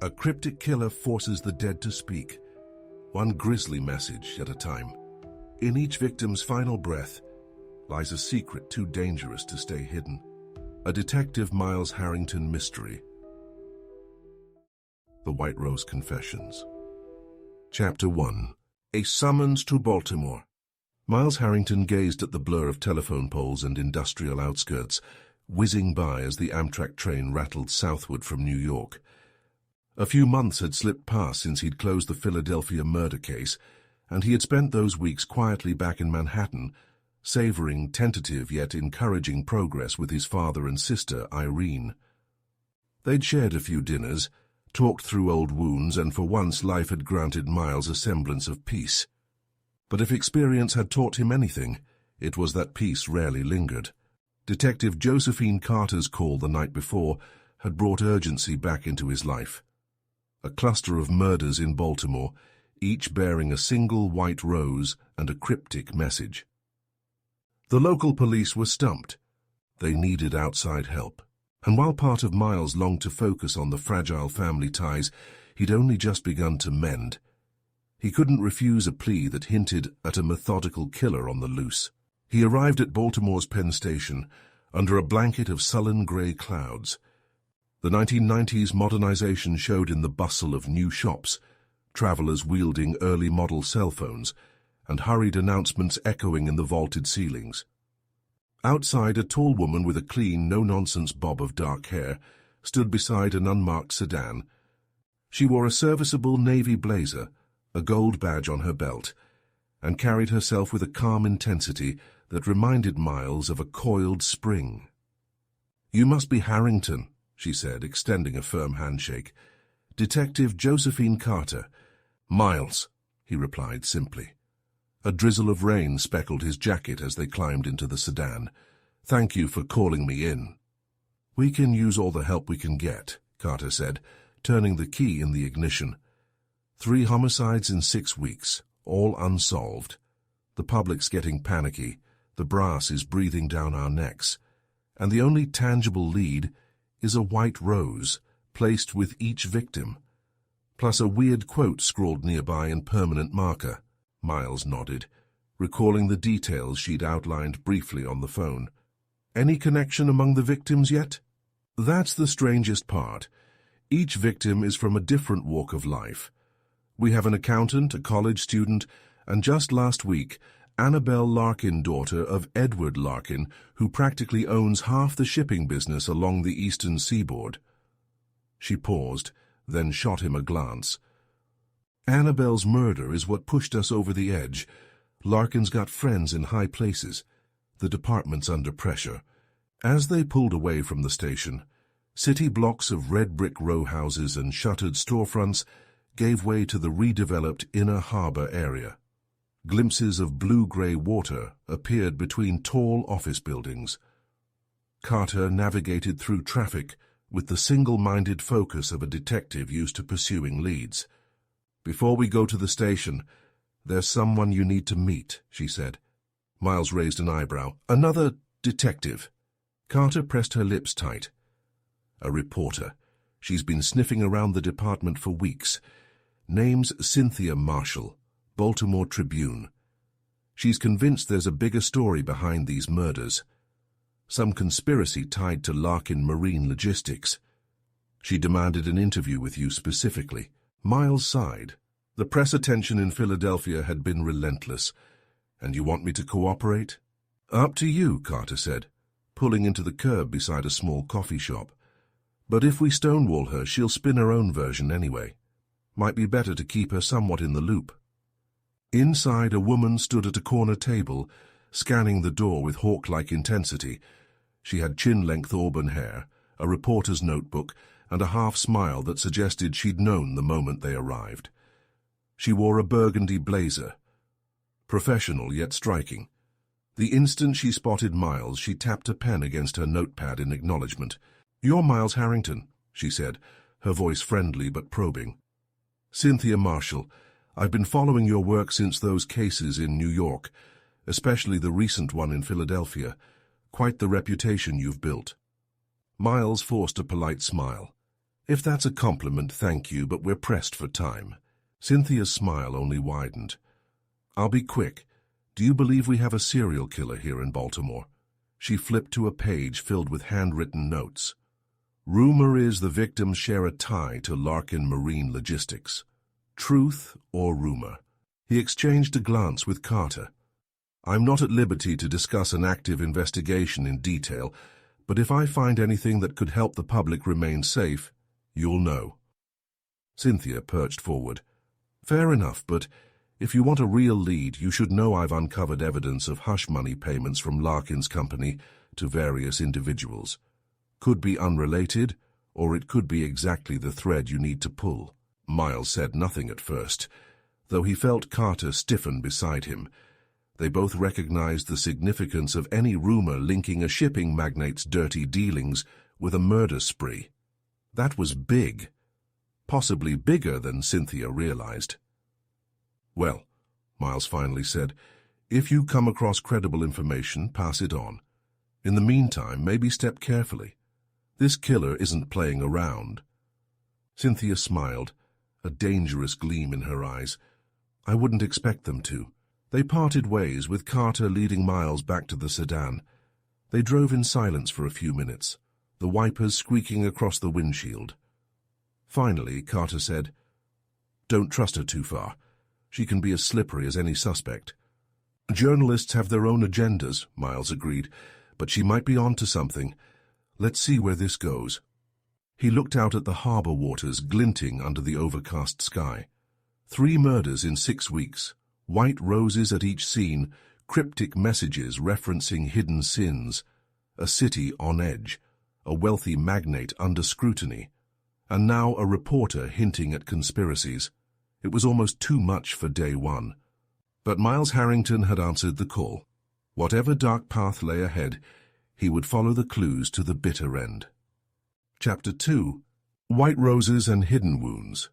A cryptic killer forces the dead to speak, one grisly message at a time. In each victim's final breath lies a secret too dangerous to stay hidden. A Detective Miles Harrington mystery. The White Rose Confessions. Chapter 1. A Summons to Baltimore. Miles Harrington gazed at the blur of telephone poles and industrial outskirts, whizzing by as the Amtrak train rattled southward from New York. A few months had slipped past since he'd closed the Philadelphia murder case, and he had spent those weeks quietly back in Manhattan, savoring tentative yet encouraging progress with his father and sister, Irene. They'd shared a few dinners, talked through old wounds, and for once life had granted Miles a semblance of peace. But if experience had taught him anything, it was that peace rarely lingered. Detective Josephine Carter's call the night before had brought urgency back into his life. A cluster of murders in Baltimore, each bearing a single white rose and a cryptic message. The local police were stumped. They needed outside help. And while part of Miles longed to focus on the fragile family ties he'd only just begun to mend, he couldn't refuse a plea that hinted at a methodical killer on the loose. He arrived at Baltimore's Penn Station under a blanket of sullen grey clouds. The 1990s modernization showed in the bustle of new shops, travelers wielding early-model cell phones, and hurried announcements echoing in the vaulted ceilings. Outside, a tall woman with a clean, no-nonsense bob of dark hair stood beside an unmarked sedan. She wore a serviceable navy blazer, a gold badge on her belt, and carried herself with a calm intensity that reminded Miles of a coiled spring. "You must be Harrington," she said, extending a firm handshake. "Detective Josephine Carter." "Miles," he replied simply. A drizzle of rain speckled his jacket as they climbed into the sedan. "Thank you for calling me in." "We can use all the help we can get," Carter said, turning the key in the ignition. 3 homicides in 6 weeks, all unsolved. The public's getting panicky, the brass is breathing down our necks, and the only tangible lead is a white rose placed with each victim, plus a weird quote scrawled nearby in permanent marker. Miles nodded, recalling the details she'd outlined briefly on the phone. "Any connection among the victims yet?" "That's the strangest part. Each victim is from a different walk of life. We have an accountant, a college student, and just last week, Annabelle Larkin, daughter of Edward Larkin, who practically owns half the shipping business along the eastern seaboard." She paused, then shot him a glance. "Annabelle's murder is what pushed us over the edge. Larkin's got friends in high places. The department's under pressure." As they pulled away from the station, city blocks of red brick row houses and shuttered storefronts gave way to the redeveloped inner harbor area. Glimpses of blue-gray water appeared between tall office buildings. Carter navigated through traffic with the single-minded focus of a detective used to pursuing leads. "Before we go to the station, there's someone you need to meet," she said. Miles raised an eyebrow. "Another detective?" Carter pressed her lips tight. "A reporter. She's been sniffing around the department for weeks. Name's Cynthia Marshall, Baltimore Tribune. She's convinced there's a bigger story behind these murders. Some conspiracy tied to Larkin Marine Logistics. She demanded an interview with you specifically." Miles sighed. The press attention in Philadelphia had been relentless. "And you want me to cooperate?" "Up to you," Carter said, pulling into the curb beside a small coffee shop. "But if we stonewall her, she'll spin her own version anyway. Might be better to keep her somewhat in the loop." Inside, a woman stood at a corner table, scanning the door with hawk-like intensity. She had chin-length auburn hair, a reporter's notebook, and a half-smile that suggested she'd known the moment they arrived. She wore a burgundy blazer, professional yet striking. The instant she spotted Miles, she tapped a pen against her notepad in acknowledgement. "You're Miles Harrington," she said, her voice friendly but probing. "Cynthia Marshall. I've been following your work since those cases in New York, especially the recent one in Philadelphia. Quite the reputation you've built." Miles forced a polite smile. If that's a compliment, thank you, but we're pressed for time. Cynthia's smile only widened. I'll be quick. Do you believe we have a serial killer here in Baltimore? She flipped to a page filled with handwritten notes. Rumor is the victims share a tie to Larkin Marine Logistics. Truth or rumor? He exchanged a glance with Carter. I'm not at liberty to discuss an active investigation in detail, but if I find anything that could help the public remain safe, you'll know. Cynthia perched forward. Fair enough, but if you want a real lead, you should know I've uncovered evidence of hush money payments from Larkin's company to various individuals. Could be unrelated, or it could be exactly the thread you need to pull. Miles said nothing at first, though he felt Carter stiffen beside him. They both recognized the significance of any rumor linking a shipping magnate's dirty dealings with a murder spree. That was big, possibly bigger than Cynthia realized. Well, Miles finally said, if you come across credible information, pass it on. In the meantime, maybe step carefully. This killer isn't playing around. Cynthia smiled, a dangerous gleam in her eyes. I wouldn't expect them to. They parted ways, with Carter leading Miles back to the sedan. They drove in silence for a few minutes, the wipers squeaking across the windshield. Finally, Carter said, Don't trust her too far. She can be as slippery as any suspect. Journalists have their own agendas, Miles agreed, but she might be onto something. Let's see where this goes. He looked out at the harbor waters glinting under the overcast sky. 3 murders in 6 weeks, white roses at each scene, cryptic messages referencing hidden sins, a city on edge, a wealthy magnate under scrutiny, and now a reporter hinting at conspiracies. It was almost too much for day one. But Miles Harrington had answered the call. Whatever dark path lay ahead, he would follow the clues to the bitter end. Chapter 2. White Roses and Hidden Wounds.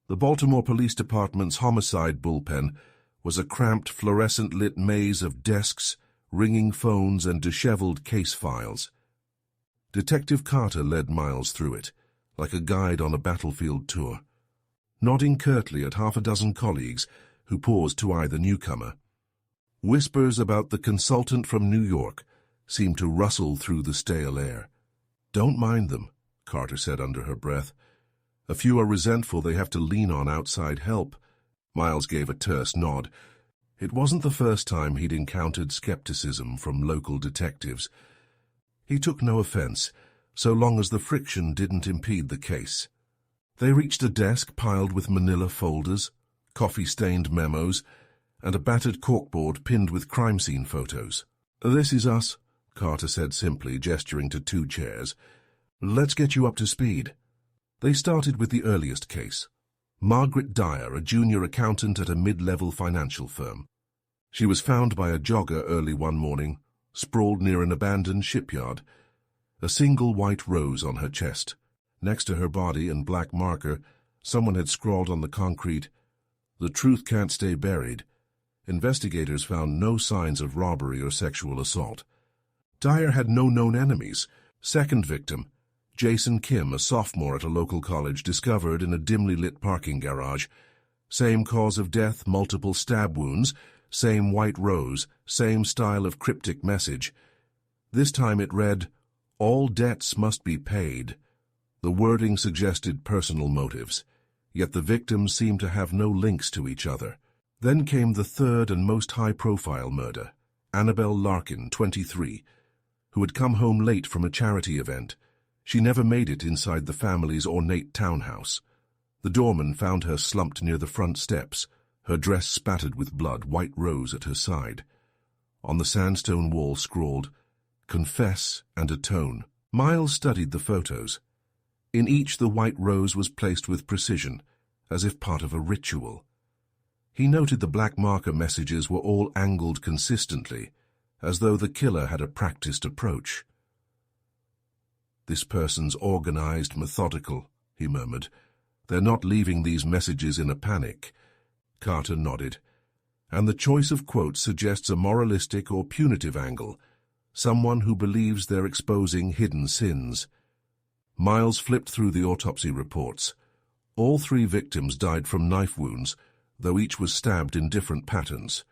The Baltimore Police Department's homicide bullpen was a cramped, fluorescent-lit maze of desks, ringing phones, and disheveled case files. Detective Carter led Miles through it, like a guide on a battlefield tour, nodding curtly at half a dozen colleagues who paused to eye the newcomer. Whispers about the consultant from New York seemed to rustle through the stale air. Don't mind them, Carter said under her breath. A few are resentful they have to lean on outside help. Miles gave a terse nod. It wasn't the first time he'd encountered skepticism from local detectives. He took no offense, so long as the friction didn't impede the case. They reached a desk piled with manila folders, coffee-stained memos, and a battered corkboard pinned with crime scene photos. This is us, Carter said simply, gesturing to 2 chairs. Let's get you up to speed. They started with the earliest case. Margaret Dyer, a junior accountant at a mid-level financial firm. She was found by a jogger early one morning, sprawled near an abandoned shipyard. A single white rose on her chest. Next to her body, in black marker, someone had scrawled on the concrete, "The truth can't stay buried." Investigators found no signs of robbery or sexual assault. Dyer had no known enemies. Second victim, Jason Kim, a sophomore at a local college, discovered in a dimly lit parking garage. Same cause of death, multiple stab wounds, same white rose, same style of cryptic message. This time it read, "All debts must be paid." The wording suggested personal motives, yet the victims seemed to have no links to each other. Then came the third and most high-profile murder, Annabelle Larkin, 23, who had come home late from a charity event. She never made it inside the family's ornate townhouse. The doorman found her slumped near the front steps, her dress spattered with blood, white rose at her side. On the sandstone wall scrawled, "Confess and atone." Miles studied the photos. In each the white rose was placed with precision, as if part of a ritual. He noted the black marker messages were all angled consistently, as though the killer had a practiced approach. "This person's organized, methodical," he murmured. "They're not leaving these messages in a panic." Carter nodded. "And the choice of quotes suggests a moralistic or punitive angle, someone who believes they're exposing hidden sins." Miles flipped through the autopsy reports. All 3 victims died from knife wounds, though each was stabbed in different patterns.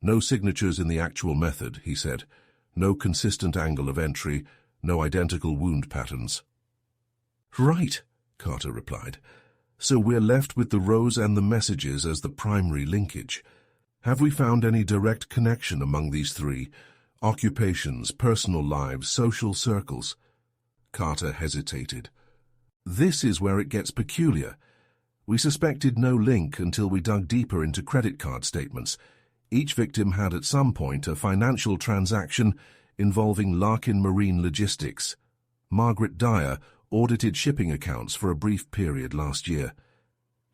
No signatures in the actual method, he said. No consistent angle of entry, no identical wound patterns. Right, Carter replied. So we're left with the rows and the messages as the primary linkage. Have we found any direct connection among these 3? Occupations, personal lives, social circles? Carter hesitated. This is where it gets peculiar. We suspected no link until we dug deeper into credit card statements. Each victim had at some point a financial transaction involving Larkin Marine Logistics. Margaret Dyer audited shipping accounts for a brief period last year.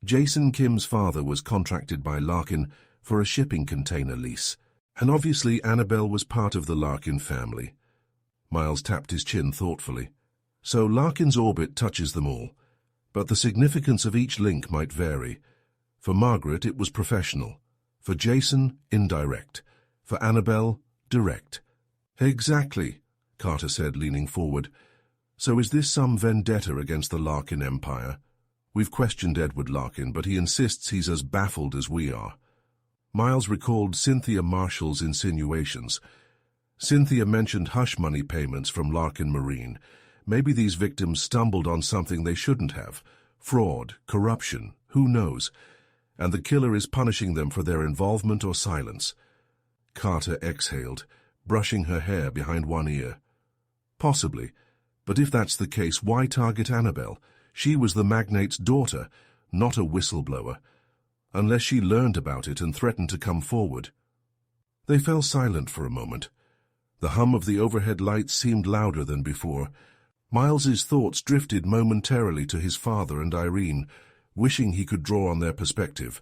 Jason Kim's father was contracted by Larkin for a shipping container lease, and obviously Annabelle was part of the Larkin family. Miles tapped his chin thoughtfully. So Larkin's orbit touches them all, but the significance of each link might vary. For Margaret, it was professional. For Jason, indirect. For Annabelle, direct. Exactly, Carter said, leaning forward. So is this some vendetta against the Larkin empire? We've questioned Edward Larkin, but he insists he's as baffled as we are. Miles recalled Cynthia Marshall's insinuations. Cynthia mentioned hush money payments from Larkin Marine. Maybe these victims stumbled on something they shouldn't have. Fraud, corruption, who knows? And the killer is punishing them for their involvement or silence. Carter exhaled, brushing her hair behind one ear. Possibly. But if that's the case, why target Annabelle? She was the magnate's daughter, not a whistleblower. Unless she learned about it and threatened to come forward. They fell silent for a moment. The hum of the overhead lights seemed louder than before. Miles's thoughts drifted momentarily to his father and Irene, wishing he could draw on their perspective.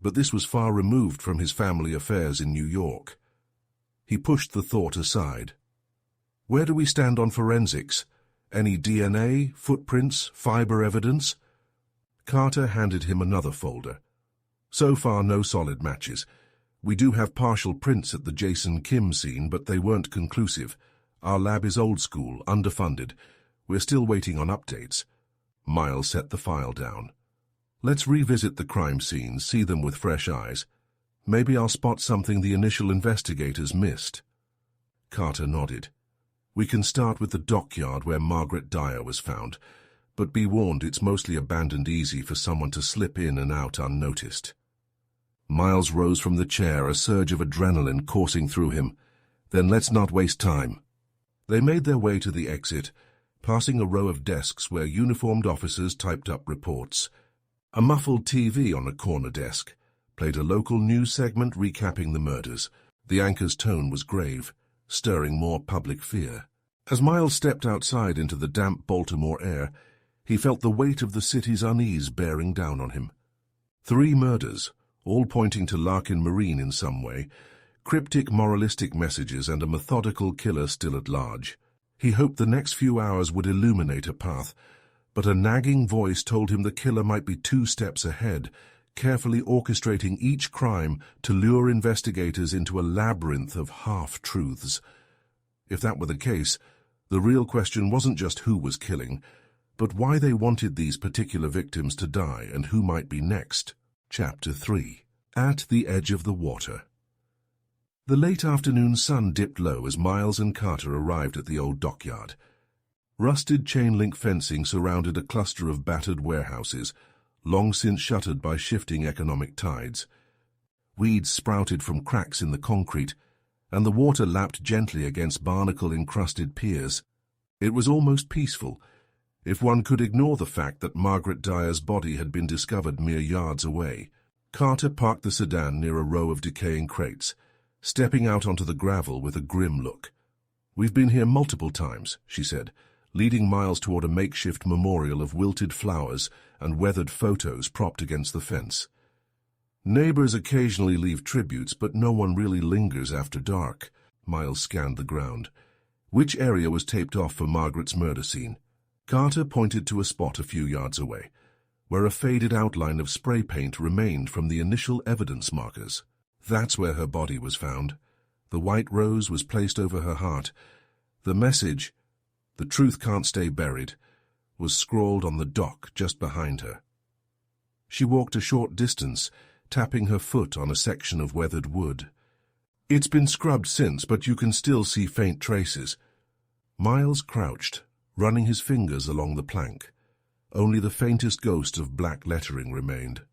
But this was far removed from his family affairs in New York. He pushed the thought aside. Where do we stand on forensics? Any DNA, footprints, fiber evidence? Carter handed him another folder. So far, no solid matches. We do have partial prints at the Jason Kim scene, but they weren't conclusive. Our lab is old school, underfunded. We're still waiting on updates. Miles set the file down. Let's revisit the crime scenes, see them with fresh eyes. Maybe I'll spot something the initial investigators missed. Carter nodded. We can start with the dockyard where Margaret Dyer was found, but be warned it's mostly abandoned easy for someone to slip in and out unnoticed. Miles rose from the chair, a surge of adrenaline coursing through him. Then let's not waste time. They made their way to the exit, passing a row of desks where uniformed officers typed up reports. A muffled TV on a corner desk played a local news segment recapping the murders. The anchor's tone was grave, stirring more public fear. As Miles stepped outside into the damp Baltimore air, he felt the weight of the city's unease bearing down on him. 3 murders, all pointing to Larkin Marine in some way, cryptic moralistic messages and a methodical killer still at large. He hoped the next few hours would illuminate a path, but a nagging voice told him the killer might be 2 steps ahead, carefully orchestrating each crime to lure investigators into a labyrinth of half-truths. If that were the case, the real question wasn't just who was killing, but why they wanted these particular victims to die and who might be next. Chapter 3. At the Edge of the Water. The late afternoon sun dipped low as Miles and Carter arrived at the old dockyard. Rusted chain-link fencing surrounded a cluster of battered warehouses, long since shuttered by shifting economic tides. Weeds sprouted from cracks in the concrete, and the water lapped gently against barnacle-encrusted piers. It was almost peaceful, if one could ignore the fact that Margaret Dyer's body had been discovered mere yards away. Carter parked the sedan near a row of decaying crates, stepping out onto the gravel with a grim look. "We've been here multiple times," she said, leading Miles toward a makeshift memorial of wilted flowers and weathered photos propped against the fence. "Neighbors occasionally leave tributes, but no one really lingers after dark." Miles scanned the ground. Which area was taped off for Margaret's murder scene? Carter pointed to a spot a few yards away, where a faded outline of spray paint remained from the initial evidence markers. That's where her body was found. The white rose was placed over her heart. The message, "The truth can't stay buried," was scrawled on the dock just behind her. She walked a short distance, tapping her foot on a section of weathered wood. "It's been scrubbed since, but you can still see faint traces." Miles crouched, running his fingers along the plank. Only the faintest ghost of black lettering remained.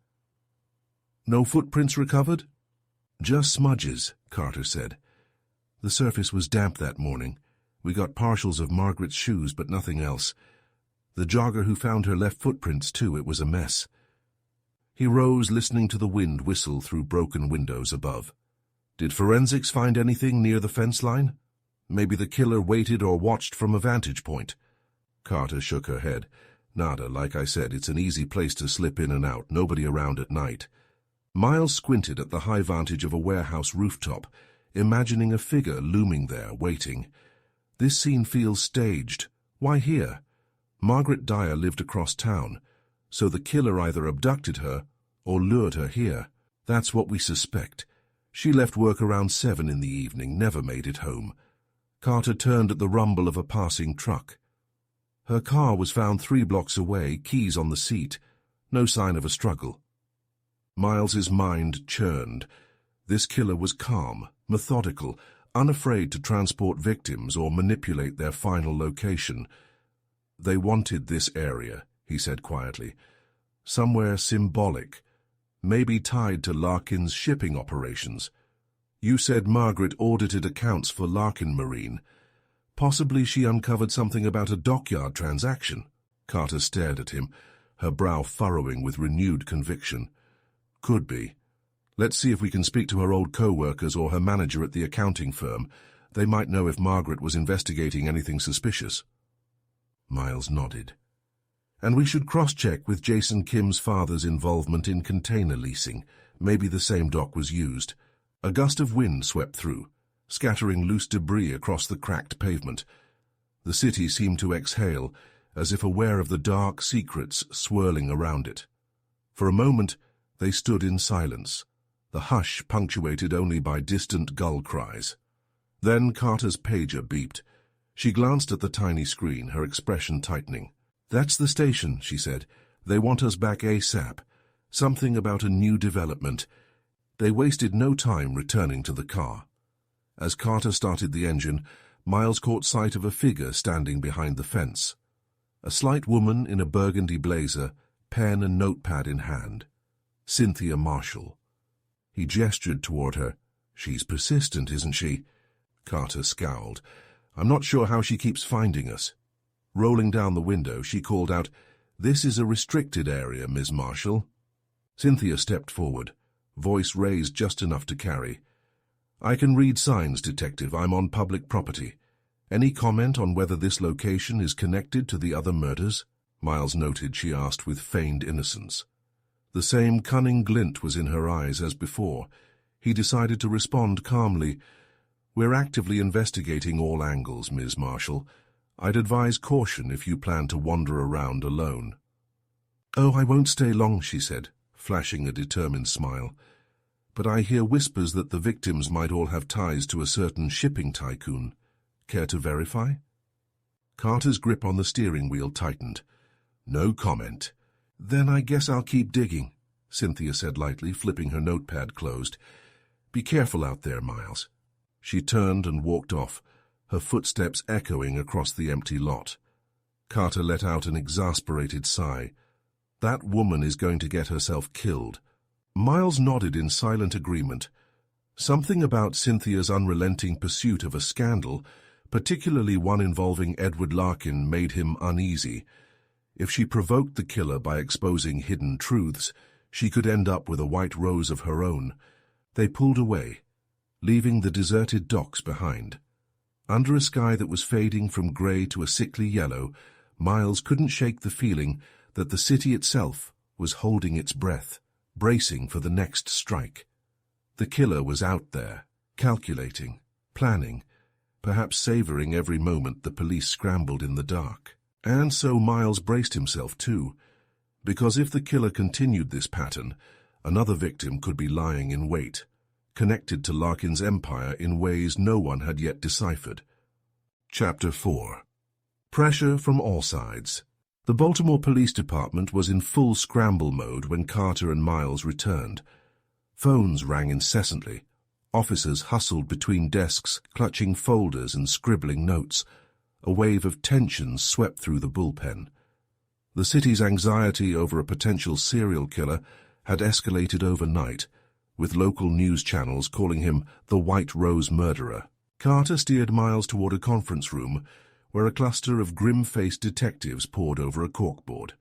"No footprints recovered?" "Just smudges," Carter said. "The surface was damp that morning. We got partials of Margaret's shoes, but nothing else. The jogger who found her left footprints, too. It was a mess." He rose, listening to the wind whistle through broken windows above. "Did forensics find anything near the fence line? Maybe the killer waited or watched from a vantage point?" Carter shook her head. "Nada, like I said, it's an easy place to slip in and out, nobody around at night." Miles squinted at the high vantage of a warehouse rooftop, imagining a figure looming there, waiting. This scene feels staged. Why here? Margaret Dyer lived across town, so the killer either abducted her or lured her here. That's what we suspect. She left work around 7 in the evening, never made it home. Carter turned at the rumble of a passing truck. Her car was found 3 blocks away, keys on the seat. No sign of a struggle. Miles's mind churned. This killer was calm, methodical, unafraid to transport victims or manipulate their final location. "They wanted this area," he said quietly. "Somewhere symbolic, maybe tied to Larkin's shipping operations. You said Margaret audited accounts for Larkin Marine. Possibly she uncovered something about a dockyard transaction." Carter stared at him, her brow furrowing with renewed conviction. "Could be. Let's see if we can speak to her old co-workers or her manager at the accounting firm. They might know if Margaret was investigating anything suspicious." Miles nodded. "And we should cross-check with Jason Kim's father's involvement in container leasing. Maybe the same dock was used." A gust of wind swept through, scattering loose debris across the cracked pavement. The city seemed to exhale, as if aware of the dark secrets swirling around it. For a moment, they stood in silence, the hush punctuated only by distant gull cries. Then Carter's pager beeped. She glanced at the tiny screen, her expression tightening. "That's the station," she said. "They want us back ASAP. Something about a new development." They wasted no time returning to the car. As Carter started the engine, Miles caught sight of a figure standing behind the fence. A slight woman in a burgundy blazer, pen and notepad in hand. Cynthia Marshall. He gestured toward her. "She's persistent, isn't she?" Carter scowled. "I'm not sure how she keeps finding us." Rolling down the window, she called out, "This is a restricted area, Ms. Marshall." Cynthia stepped forward, voice raised just enough to carry. "I can read signs, Detective. I'm on public property. Any comment on whether this location is connected to the other murders?" Miles noted she asked with feigned innocence. The same cunning glint was in her eyes as before. He decided to respond calmly. "We're actively investigating all angles, Ms. Marshall. I'd advise caution if you plan to wander around alone." "Oh, I won't stay long," she said, flashing a determined smile. "But I hear whispers that the victims might all have ties to a certain shipping tycoon. Care to verify?" Carter's grip on the steering wheel tightened. "No comment." "Then I guess I'll keep digging," Cynthia said lightly, flipping her notepad closed. "Be careful out there, Miles." She turned and walked off, her footsteps echoing across the empty lot. Carter let out an exasperated sigh. That woman is going to get herself killed. Miles nodded in silent agreement. Something about Cynthia's unrelenting pursuit of a scandal, particularly one involving Edward Larkin, made him uneasy. If she provoked the killer by exposing hidden truths, she could end up with a white rose of her own. They pulled away, leaving the deserted docks behind. Under a sky that was fading from grey to a sickly yellow, Miles couldn't shake the feeling that the city itself was holding its breath, bracing for the next strike. The killer was out there, calculating, planning, perhaps savouring every moment the police scrambled in the dark. And so Miles braced himself too, because if the killer continued this pattern, another victim could be lying in wait, connected to Larkin's empire in ways no one had yet deciphered. Chapter 4. Pressure from all sides. The Baltimore Police Department was in full scramble mode when Carter and Miles returned. Phones rang incessantly. Officers hustled between desks, clutching folders and scribbling notes. A wave of tension swept through the bullpen. The city's anxiety over a potential serial killer had escalated overnight, with local news channels calling him the White Rose Murderer. Carter steered Miles toward a conference room where a cluster of grim-faced detectives pored over a corkboard.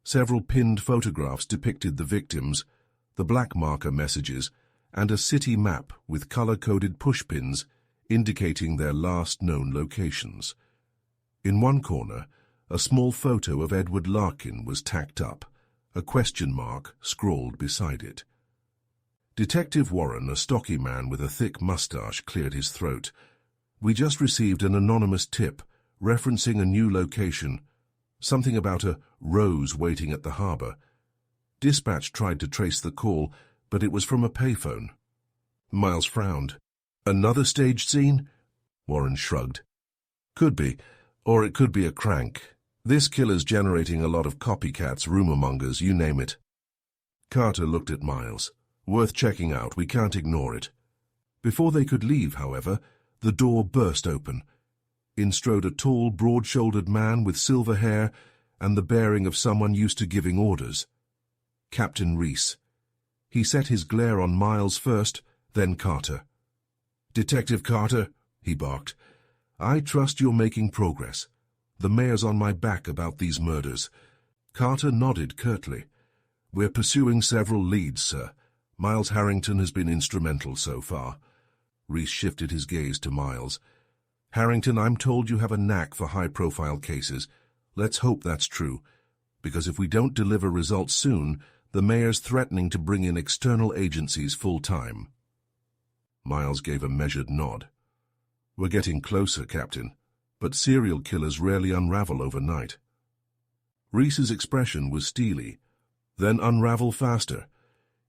Several pinned photographs depicted the victims, the black marker messages, and a city map with color-coded pushpins indicating their last known locations. In one corner, a small photo of Edward Larkin was tacked up, a question mark scrawled beside it. Detective Warren, a stocky man with a thick mustache, cleared his throat. "We just received an anonymous tip referencing a new location, something about a rose waiting at the harbor. Dispatch tried to trace the call, but it was from a payphone." Miles frowned. "Another staged scene?" Warren shrugged. "Could be, or it could be a crank. This killer's generating a lot of copycats, rumor-mongers, you name it." Carter looked at Miles. "Worth checking out, we can't ignore it." Before they could leave, however, the door burst open. In strode a tall, broad-shouldered man with silver hair and the bearing of someone used to giving orders. Captain Reese. He set his glare on Miles first, then Carter. "Detective Carter," he barked, "I trust you're making progress. The mayor's on my back about these murders." Carter nodded curtly. "We're pursuing several leads, sir. Miles Harrington has been instrumental so far." Reese shifted his gaze to Miles. "Harrington, I'm told you have a knack for high-profile cases. Let's hope that's true, because if we don't deliver results soon, the mayor's threatening to bring in external agencies full-time." Miles gave a measured nod. "We're getting closer, Captain, but serial killers rarely unravel overnight." Reese's expression was steely. "Then unravel faster."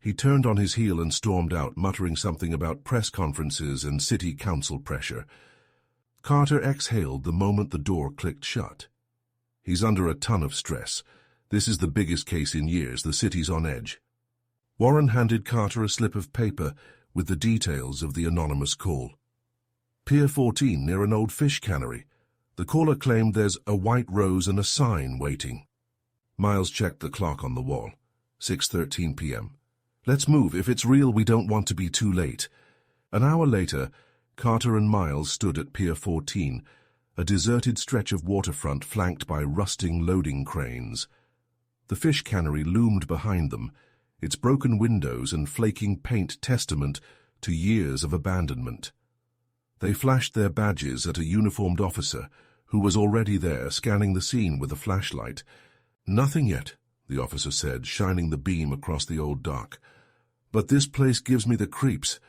He turned on his heel and stormed out, muttering something about press conferences and city council pressure. Carter exhaled the moment the door clicked shut. "He's under a ton of stress. This is the biggest case in years. The city's on edge." Warren handed Carter a slip of paper with the details of the anonymous call. "Pier 14 near an old fish cannery. The caller claimed there's a white rose and a sign waiting." Miles checked the clock on the wall. 6:13 p.m. "Let's move. If it's real, we don't want to be too late." An hour later, Carter and Miles stood at Pier 14, a deserted stretch of waterfront flanked by rusting loading cranes. The fish cannery loomed behind them, its broken windows and flaking paint testament to years of abandonment. They flashed their badges at a uniformed officer who was already there, scanning the scene with a flashlight. "Nothing yet," the officer said, shining the beam across the old dock. "But this place gives me the creeps."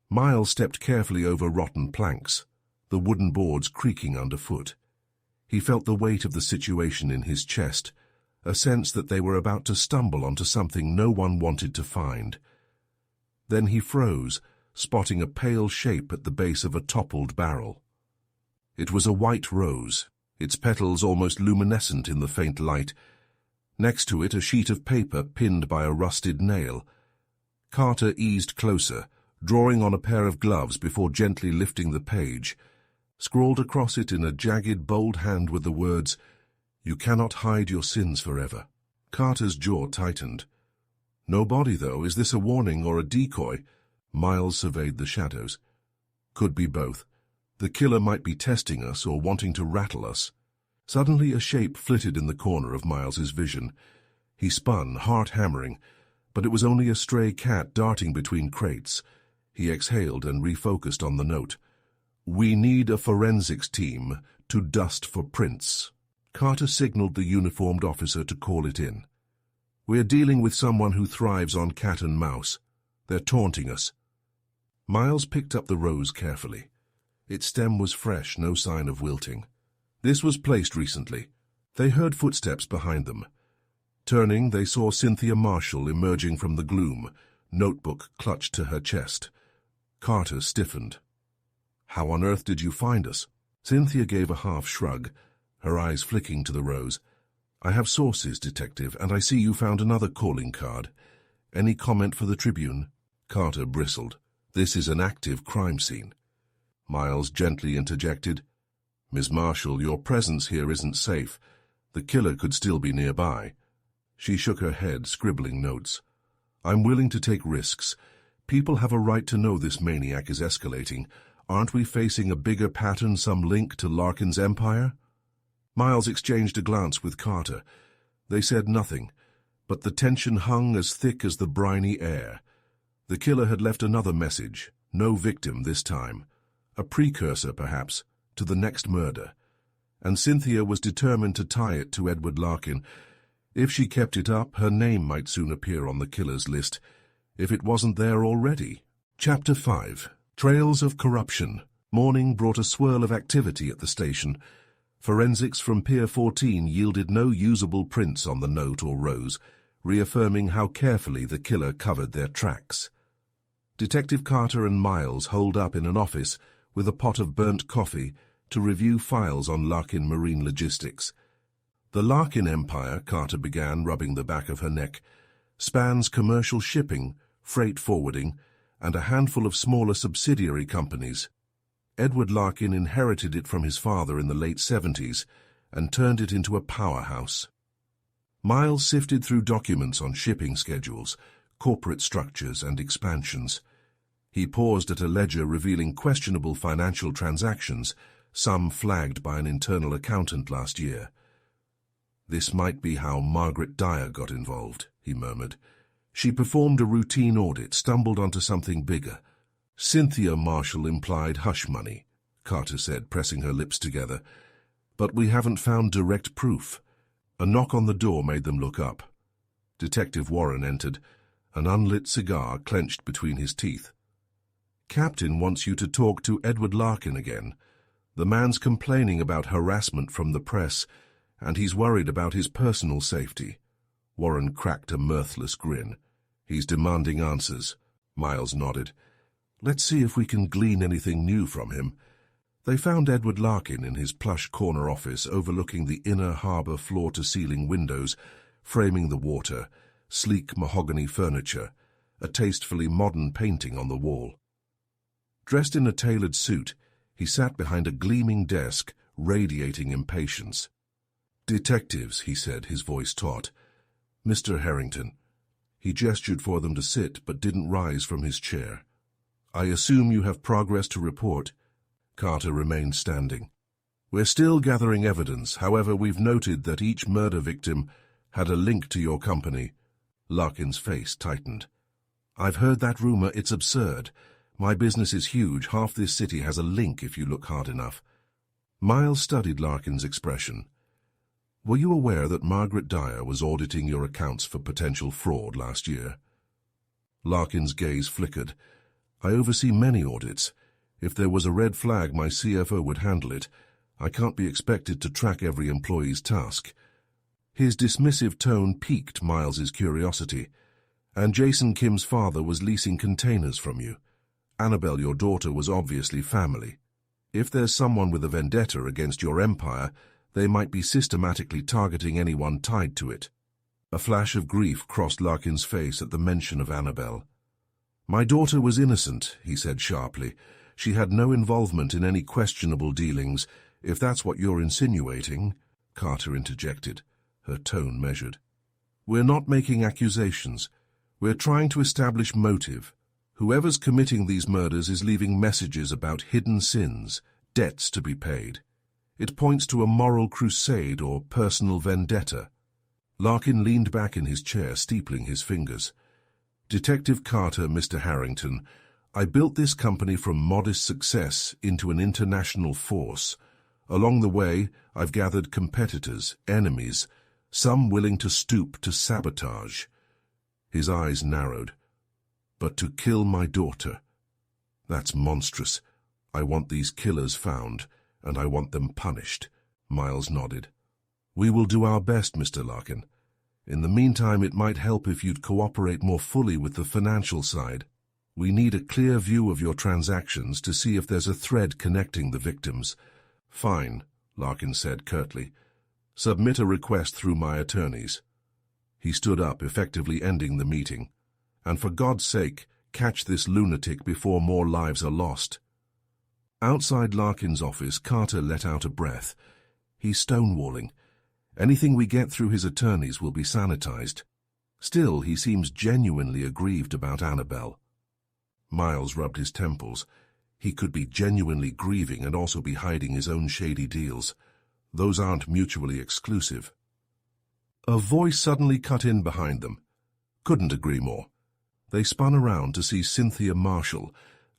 Miles stepped carefully over rotten planks, the wooden boards creaking underfoot. He felt the weight of the situation in his chest, a sense that they were about to stumble onto something no one wanted to find. Then he froze, spotting a pale shape at the base of a toppled barrel. It was a white rose, its petals almost luminescent in the faint light. Next to it, a sheet of paper pinned by a rusted nail. Carter eased closer, drawing on a pair of gloves before gently lifting the page. Scrawled across it in a jagged, bold hand were the words, "You cannot hide your sins forever." Carter's jaw tightened. "No body, though. Is this a warning or a decoy?" Miles surveyed the shadows. "Could be both. The killer might be testing us or wanting to rattle us." Suddenly a shape flitted in the corner of Miles's vision. He spun, heart hammering, but it was only a stray cat darting between crates. He exhaled and refocused on the note. "We need a forensics team to dust for prints." Carter signaled the uniformed officer to call it in. "We're dealing with someone who thrives on cat and mouse. They're taunting us." Miles picked up the rose carefully. Its stem was fresh, no sign of wilting. This was placed recently. They heard footsteps behind them. Turning, they saw Cynthia Marshall emerging from the gloom, notebook clutched to her chest. Carter stiffened. "How on earth did you find us?" Cynthia gave a half shrug, her eyes flicking to the rows. "I have sources, Detective, and I see you found another calling card. Any comment for the Tribune?" Carter bristled. "This is an active crime scene." Miles gently interjected, "Miss Marshall, your presence here isn't safe. The killer could still be nearby." She shook her head, scribbling notes. "I'm willing to take risks. People have a right to know this maniac is escalating. Aren't we facing a bigger pattern, some link to Larkin's empire?" Miles exchanged a glance with Carter. They said nothing, but the tension hung as thick as the briny air. The killer had left another message, no victim this time. A precursor, perhaps, to the next murder. And Cynthia was determined to tie it to Edward Larkin. If she kept it up, her name might soon appear on the killer's list, if it wasn't there already. Chapter 5. Trails of Corruption. Morning brought a swirl of activity at the station. Forensics from Pier 14 yielded no usable prints on the note or rose, reaffirming how carefully the killer covered their tracks. Detective Carter and Miles holed up in an office with a pot of burnt coffee to review files on Larkin Marine Logistics. The Larkin empire, Carter began, rubbing the back of her neck, spans commercial shipping, freight forwarding, and a handful of smaller subsidiary companies. Edward Larkin inherited it from his father in the late 70s and turned it into a powerhouse. Miles sifted through documents on shipping schedules, corporate structures, and expansions. He paused at a ledger revealing questionable financial transactions, some flagged by an internal accountant last year. "This might be how Margaret Dyer got involved," he murmured. "She performed a routine audit, stumbled onto something bigger." "Cynthia Marshall implied hush money," Carter said, pressing her lips together. "But we haven't found direct proof." A knock on the door made them look up. Detective Warren entered, an unlit cigar clenched between his teeth. "Captain wants you to talk to Edward Larkin again. The man's complaining about harassment from the press, and he's worried about his personal safety." Warren cracked a mirthless grin. "He's demanding answers." Miles nodded. "Let's see if we can glean anything new from him." They found Edward Larkin in his plush corner office overlooking the inner harbor floor-to-ceiling windows, framing the water, sleek mahogany furniture, a tastefully modern painting on the wall. Dressed in a tailored suit, he sat behind a gleaming desk, radiating impatience. "Detectives," he said, his voice taut. "Mr. Harrington." He gestured for them to sit, but didn't rise from his chair. "I assume you have progress to report?" Carter remained standing. "We're still gathering evidence. However, we've noted that each murder victim had a link to your company." Larkin's face tightened. "I've heard that rumor. It's absurd. My business is huge. Half this city has a link if you look hard enough." Miles studied Larkin's expression. "Were you aware that Margaret Dyer was auditing your accounts for potential fraud last year?" Larkin's gaze flickered. "I oversee many audits. If there was a red flag, my CFO would handle it. I can't be expected to track every employee's task." His dismissive tone piqued Miles's curiosity. "And Jason Kim's father was leasing containers from you. Annabelle, your daughter, was obviously family. If there's someone with a vendetta against your empire, they might be systematically targeting anyone tied to it." A flash of grief crossed Larkin's face at the mention of Annabelle. "My daughter was innocent," he said sharply. "She had no involvement in any questionable dealings. If that's what you're insinuating," Carter interjected, her tone measured. "We're not making accusations. We're trying to establish motive. Whoever's committing these murders is leaving messages about hidden sins, debts to be paid. It points to a moral crusade or personal vendetta." Larkin leaned back in his chair, steepling his fingers. "Detective Carter, Mr. Harrington, I built this company from modest success into an international force. Along the way, I've gathered competitors, enemies, some willing to stoop to sabotage." His eyes narrowed. "But to kill my daughter? That's monstrous. I want these killers found, and I want them punished." Miles nodded. "We will do our best, Mr. Larkin. In the meantime, it might help if you'd cooperate more fully with the financial side. We need a clear view of your transactions to see if there's a thread connecting the victims." "Fine," Larkin said curtly. "Submit a request through my attorneys." He stood up, effectively ending the meeting. "And for God's sake, catch this lunatic before more lives are lost." Outside Larkin's office, Carter let out a breath. "He's stonewalling. Anything we get through his attorneys will be sanitized. Still, he seems genuinely aggrieved about Annabelle." Miles rubbed his temples. He could be genuinely grieving and also be hiding his own shady deals. Those aren't mutually exclusive. A voice suddenly cut in behind them. "Couldn't agree more." They spun around to see Cynthia Marshall,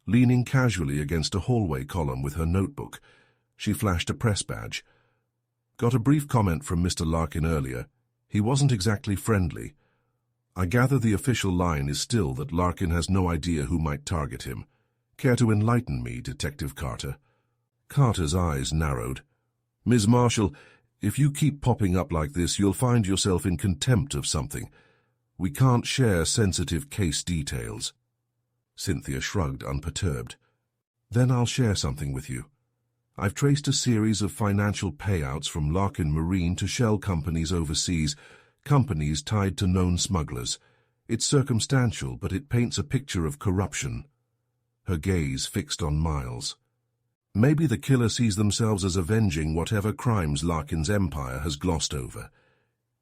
leaning casually against a hallway column with her notebook. She flashed a press badge. "Got a brief comment from Mr. Larkin earlier. He wasn't exactly friendly. I gather the official line is still that Larkin has no idea who might target him. Care to enlighten me, Detective Carter?" Carter's eyes narrowed. "Ms. Marshall, if you keep popping up like this, you'll find yourself in contempt of something. We can't share sensitive case details." Cynthia shrugged, unperturbed. "Then I'll share something with you. I've traced a series of financial payouts from Larkin Marine to shell companies overseas, companies tied to known smugglers. It's circumstantial, but it paints a picture of corruption." Her gaze fixed on Miles. "Maybe the killer sees themselves as avenging whatever crimes Larkin's empire has glossed over.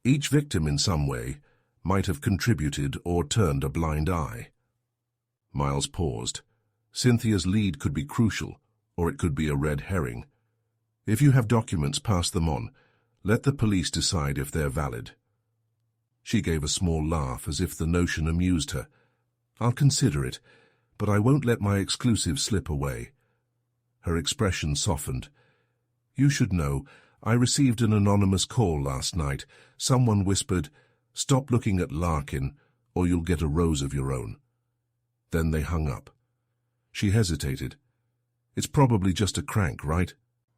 Each victim in some way might have contributed or turned a blind eye." Miles paused. Cynthia's lead could be crucial, or it could be a red herring. "If you have documents, pass them on. Let the police decide if they're valid." She gave a small laugh, as if the notion amused her. "I'll consider it, but I won't let my exclusive slip away." Her expression softened. "You should know, I received an anonymous call last night. Someone whispered, 'Stop looking at Larkin, or you'll get a rose of your own.'" Then they hung up. She hesitated. "It's probably just a crank, right?"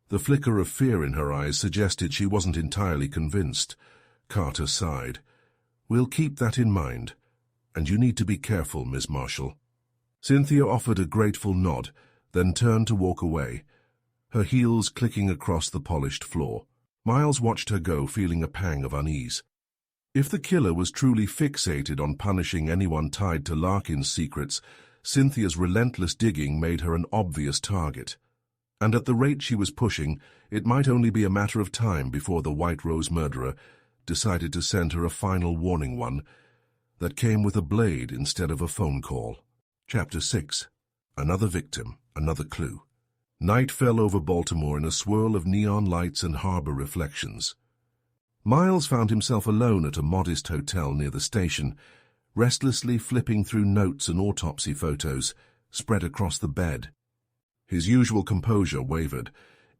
The flicker of fear in her eyes suggested she wasn't entirely convinced. Carter sighed. "We'll keep that in mind. And you need to be careful, Miss Marshall." Cynthia offered a grateful nod, then turned to walk away, her heels clicking across the polished floor. Miles watched her go, feeling a pang of unease. If the killer was truly fixated on punishing anyone tied to Larkin's secrets, Cynthia's relentless digging made her an obvious target. And at the rate she was pushing, it might only be a matter of time before the White Rose murderer decided to send her a final warning, one that came with a blade instead of a phone call. Chapter 6. Another victim, another clue. Night fell over Baltimore in a swirl of neon lights and harbor reflections. Miles found himself alone at a modest hotel near the station, restlessly flipping through notes and autopsy photos spread across the bed. His usual composure wavered.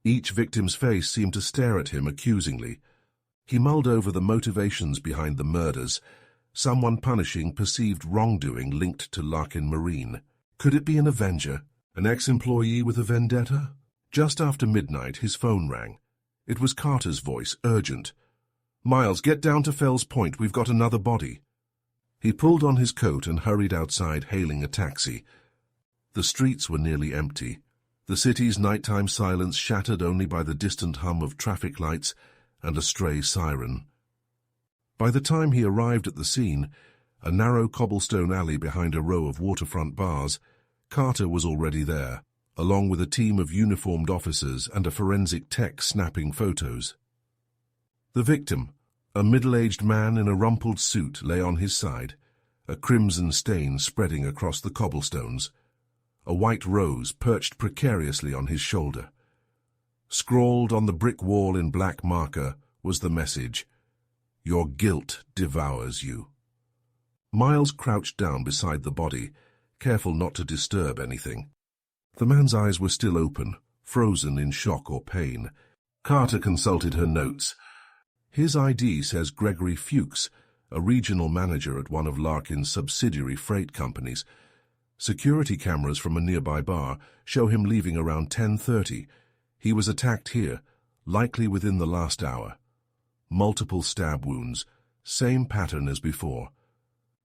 Each victim's face seemed to stare at him accusingly. He mulled over the motivations behind the murders, someone punishing perceived wrongdoing linked to Larkin Marine. Could it be an avenger, an ex-employee with a vendetta? Just after midnight, his phone rang. It was Carter's voice, urgent. "Miles, get down to Fells Point. We've got another body." He pulled on his coat and hurried outside, hailing a taxi. The streets were nearly empty, the city's nighttime silence shattered only by the distant hum of traffic lights and a stray siren. By the time he arrived at the scene, a narrow cobblestone alley behind a row of waterfront bars, Carter was already there, along with a team of uniformed officers and a forensic tech snapping photos. The victim, a middle-aged man in a rumpled suit, lay on his side, a crimson stain spreading across the cobblestones. A white rose perched precariously on his shoulder. Scrawled on the brick wall in black marker was the message, "Your guilt devours you." Miles crouched down beside the body, careful not to disturb anything. The man's eyes were still open, frozen in shock or pain. Carter consulted her notes. His ID says Gregory Fuchs, a regional manager at one of Larkin's subsidiary freight companies. Security cameras from a nearby bar show him leaving around 10:30. He was attacked here, likely within the last hour. Multiple stab wounds, same pattern as before.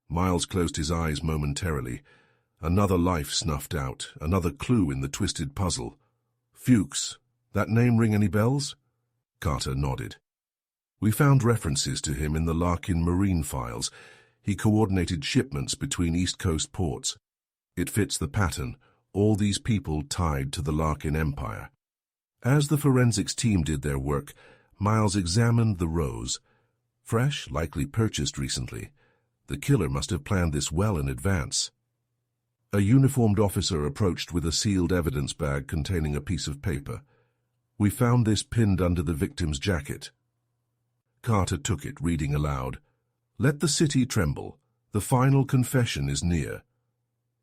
Miles closed his eyes momentarily. Another life snuffed out, another clue in the twisted puzzle. Fuchs, that name ring any bells? Carter nodded. We found references to him in the Larkin Marine files. He coordinated shipments between East Coast ports. It fits the pattern, all these people tied to the Larkin Empire. As the forensics team did their work, Miles examined the rows. Fresh, likely purchased recently. The killer must have planned this well in advance. A uniformed officer approached with a sealed evidence bag containing a piece of paper. We found this pinned under the victim's jacket. Carter took it, reading aloud. "Let the city tremble. The final confession is near."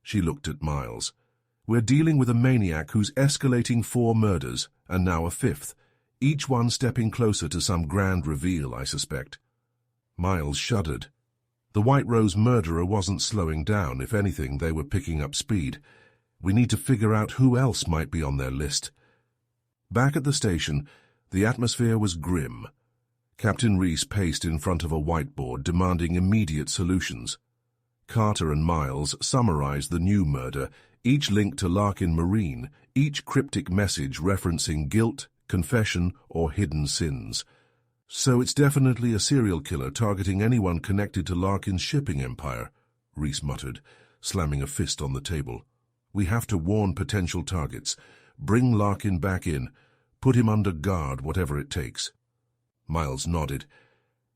She looked at Miles. "We're dealing with a maniac who's escalating 4 murders, and now a 5th, each one stepping closer to some grand reveal, I suspect." Miles shuddered. The White Rose murderer wasn't slowing down. If anything, they were picking up speed. We need to figure out who else might be on their list. Back at the station, the atmosphere was grim. Captain Reese paced in front of a whiteboard, demanding immediate solutions. Carter and Miles summarized the new murder, each linked to Larkin Marine, each cryptic message referencing guilt, confession, or hidden sins. "So it's definitely a serial killer targeting anyone connected to Larkin's shipping empire," Reese muttered, slamming a fist on the table. "We have to warn potential targets. Bring Larkin back in. Put him under guard, whatever it takes." Miles nodded.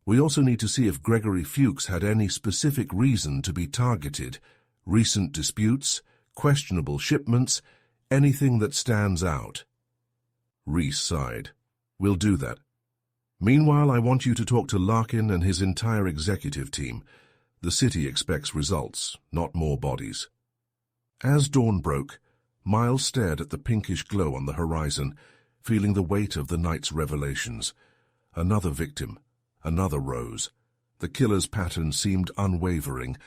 "We also need to see if Gregory Fuchs had any specific reason to be targeted. Recent disputes, questionable shipments, anything that stands out." Reese sighed. "We'll do that. Meanwhile, I want you to talk to Larkin and his entire executive team. The city expects results, not more bodies." As dawn broke, Miles stared at the pinkish glow on the horizon, feeling the weight of the night's revelations. Another victim, another rose. The killer's pattern seemed unwavering.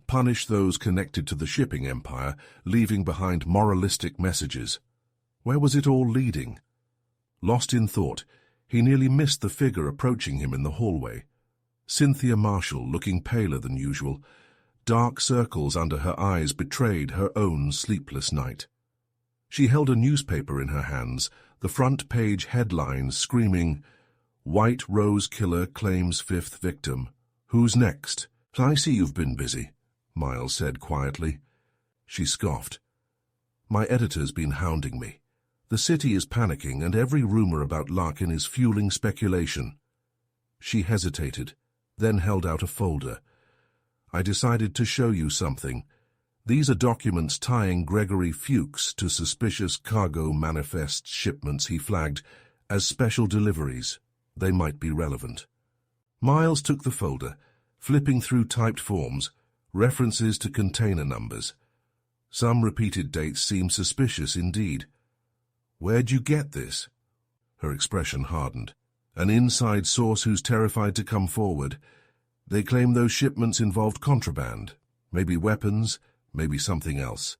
Punish those connected to the shipping empire, leaving behind moralistic messages. Where was it all leading? Lost in thought, he nearly missed the figure approaching him in the hallway. Cynthia Marshall, looking paler than usual. Dark circles under her eyes betrayed her own sleepless night. She held a newspaper in her hands, the front page headlines screaming, "White Rose Killer Claims 5th Victim. Who's next?" "I see you've been busy," Miles said quietly. She scoffed. "My editor's been hounding me. The city is panicking, and every rumor about Larkin is fueling speculation." She hesitated, then held out a folder. "I decided to show you something. These are documents tying Gregory Fuchs to suspicious cargo manifest shipments he flagged as special deliveries. They might be relevant." Miles took the folder, flipping through typed forms, references to container numbers. Some repeated dates seemed suspicious indeed. "Where'd you get this?" Her expression hardened. "An inside source who's terrified to come forward. They claim those shipments involved contraband, maybe weapons, maybe something else.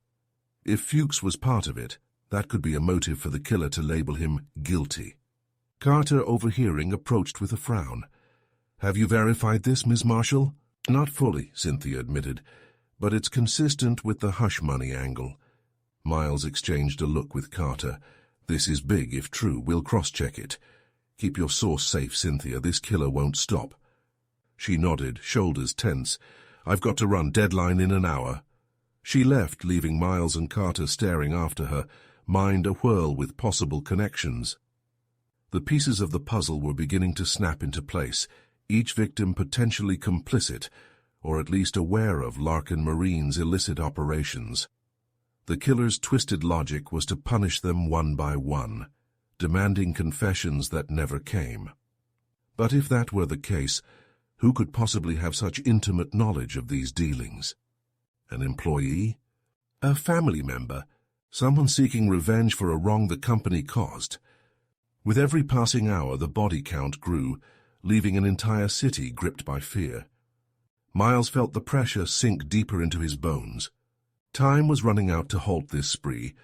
If Fuchs was part of it, that could be a motive for the killer to label him guilty." Carter, overhearing, approached with a frown. "Have you verified this, Ms. Marshall?" "Not fully," Cynthia admitted, "but it's consistent with the hush money angle." Miles exchanged a look with Carter. "This is big, if true. We'll cross-check it. Keep your source safe, Cynthia. This killer won't stop." She nodded, shoulders tense. "I've got to run. Deadline in an hour." She left, leaving Miles and Carter staring after her, mind a-whirl with possible connections. The pieces of the puzzle were beginning to snap into place, each victim potentially complicit, or at least aware of Larkin Marine's illicit operations. The killer's twisted logic was to punish them one by one, demanding confessions that never came. But if that were the case, who could possibly have such intimate knowledge of these dealings? An employee? A family member? Someone seeking revenge for a wrong the company caused? With every passing hour, the body count grew, leaving an entire city gripped by fear. Miles felt the pressure sink deeper into his bones. Time was running out to halt this spree,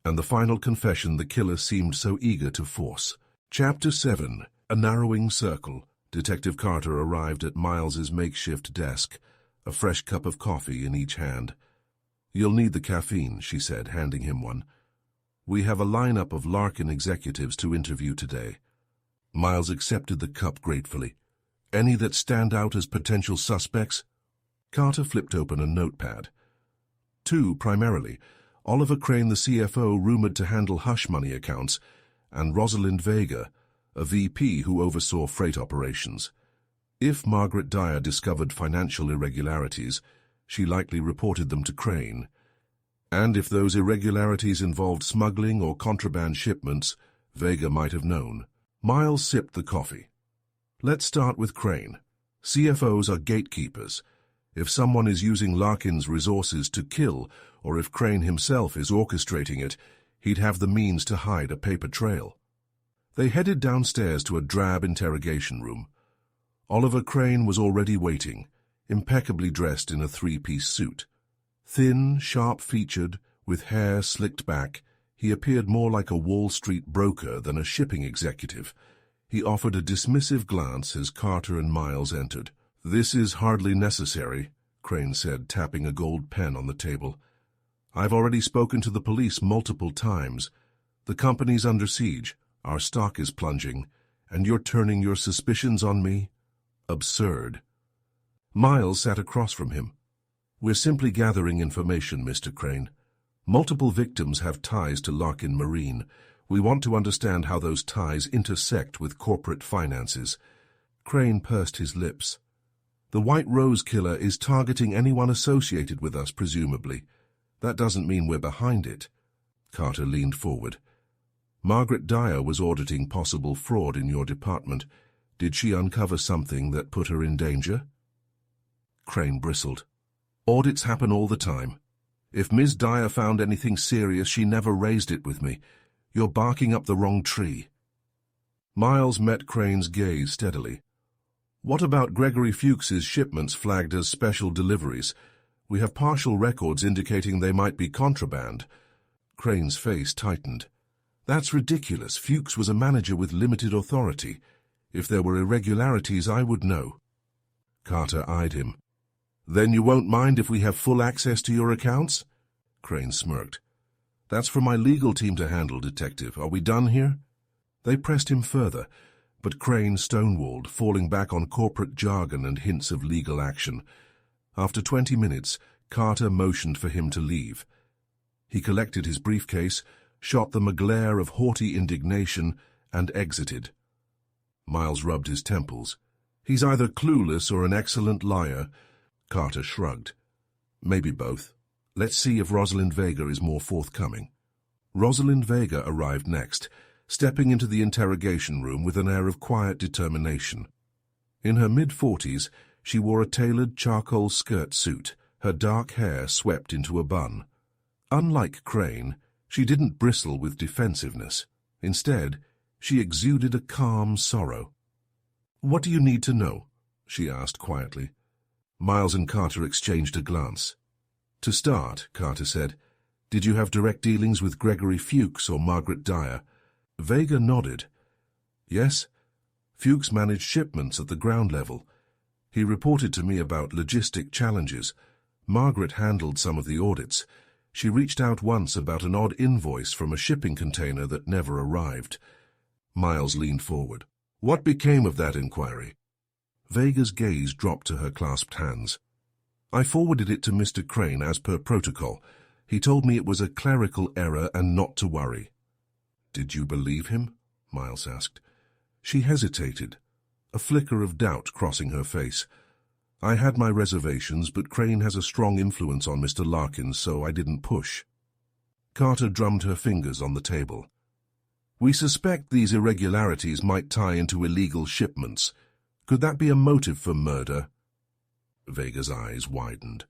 and the final confession the killer seemed so eager to force. Chapter 7. A Narrowing Circle. Detective Carter arrived at Miles's makeshift desk, a fresh cup of coffee in each hand. "You'll need the caffeine," she said, handing him one. "We have a lineup of Larkin executives to interview today." Miles accepted the cup gratefully. Any that stand out as potential suspects? Carter flipped open a notepad. 2, primarily. Oliver Crane, the CFO, rumored to handle hush money accounts, and Rosalind Vega, a VP who oversaw freight operations. If Margaret Dyer discovered financial irregularities, she likely reported them to Crane. And if those irregularities involved smuggling or contraband shipments, Vega might have known. Miles sipped the coffee. Let's start with Crane. CFOs are gatekeepers. If someone is using Larkin's resources to kill, or if Crane himself is orchestrating it, he'd have the means to hide a paper trail. They headed downstairs to a drab interrogation room. Oliver Crane was already waiting, impeccably dressed in a 3-piece suit. Thin, sharp-featured, with hair slicked back, he appeared more like a Wall Street broker than a shipping executive. He offered a dismissive glance as Carter and Miles entered. "This is hardly necessary," Crane said, tapping a gold pen on the table. "I've already spoken to the police multiple times. The company's under siege, our stock is plunging, and you're turning your suspicions on me? Absurd." Miles sat across from him. "We're simply gathering information, Mr. Crane. Multiple victims have ties to Larkin Marine. We want to understand how those ties intersect with corporate finances." Crane pursed his lips. "The White Rose killer is targeting anyone associated with us, presumably. That doesn't mean we're behind it." Carter leaned forward. "Margaret Dyer was auditing possible fraud in your department. Did she uncover something that put her in danger?" Crane bristled. "Audits happen all the time. If Ms. Dyer found anything serious, she never raised it with me. You're barking up the wrong tree." Miles met Crane's gaze steadily. "What about Gregory Fuchs's shipments flagged as special deliveries? We have partial records indicating they might be contraband." Crane's face tightened. "That's ridiculous. Fuchs was a manager with limited authority. If there were irregularities, I would know." Carter eyed him. "Then you won't mind if we have full access to your accounts?" Crane smirked. "That's for my legal team to handle, Detective. Are we done here?" They pressed him further, but Crane stonewalled, falling back on corporate jargon and hints of legal action. After 20 minutes, Carter motioned for him to leave. He collected his briefcase, shot them a glare of haughty indignation, and exited. Miles rubbed his temples. "He's either clueless or an excellent liar." Carter shrugged. "Maybe both. Let's see if Rosalind Vega is more forthcoming." Rosalind Vega arrived next, stepping into the interrogation room with an air of quiet determination. In her mid-40s, she wore a tailored charcoal skirt suit, her dark hair swept into a bun. Unlike Crane, she didn't bristle with defensiveness. Instead, she exuded a calm sorrow. "What do you need to know?" she asked quietly. Miles and Carter exchanged a glance. "To start," Carter said, "did you have direct dealings with Gregory Fuchs or Margaret Dyer?" Vega nodded. "Yes. Fuchs managed shipments at the ground level. He reported to me about logistic challenges. Margaret handled some of the audits. She reached out once about an odd invoice from a shipping container that never arrived." Miles leaned forward. "What became of that inquiry?" Vega's gaze dropped to her clasped hands. "I forwarded it to Mr. Crane as per protocol. He told me it was a clerical error and not to worry." "Did you believe him?" Miles asked. She hesitated, a flicker of doubt crossing her face. "I had my reservations, but Crane has a strong influence on Mr. Larkin, so I didn't push." Carter drummed her fingers on the table. "We suspect these irregularities might tie into illegal shipments. Could that be a motive for murder?" Vega's eyes widened.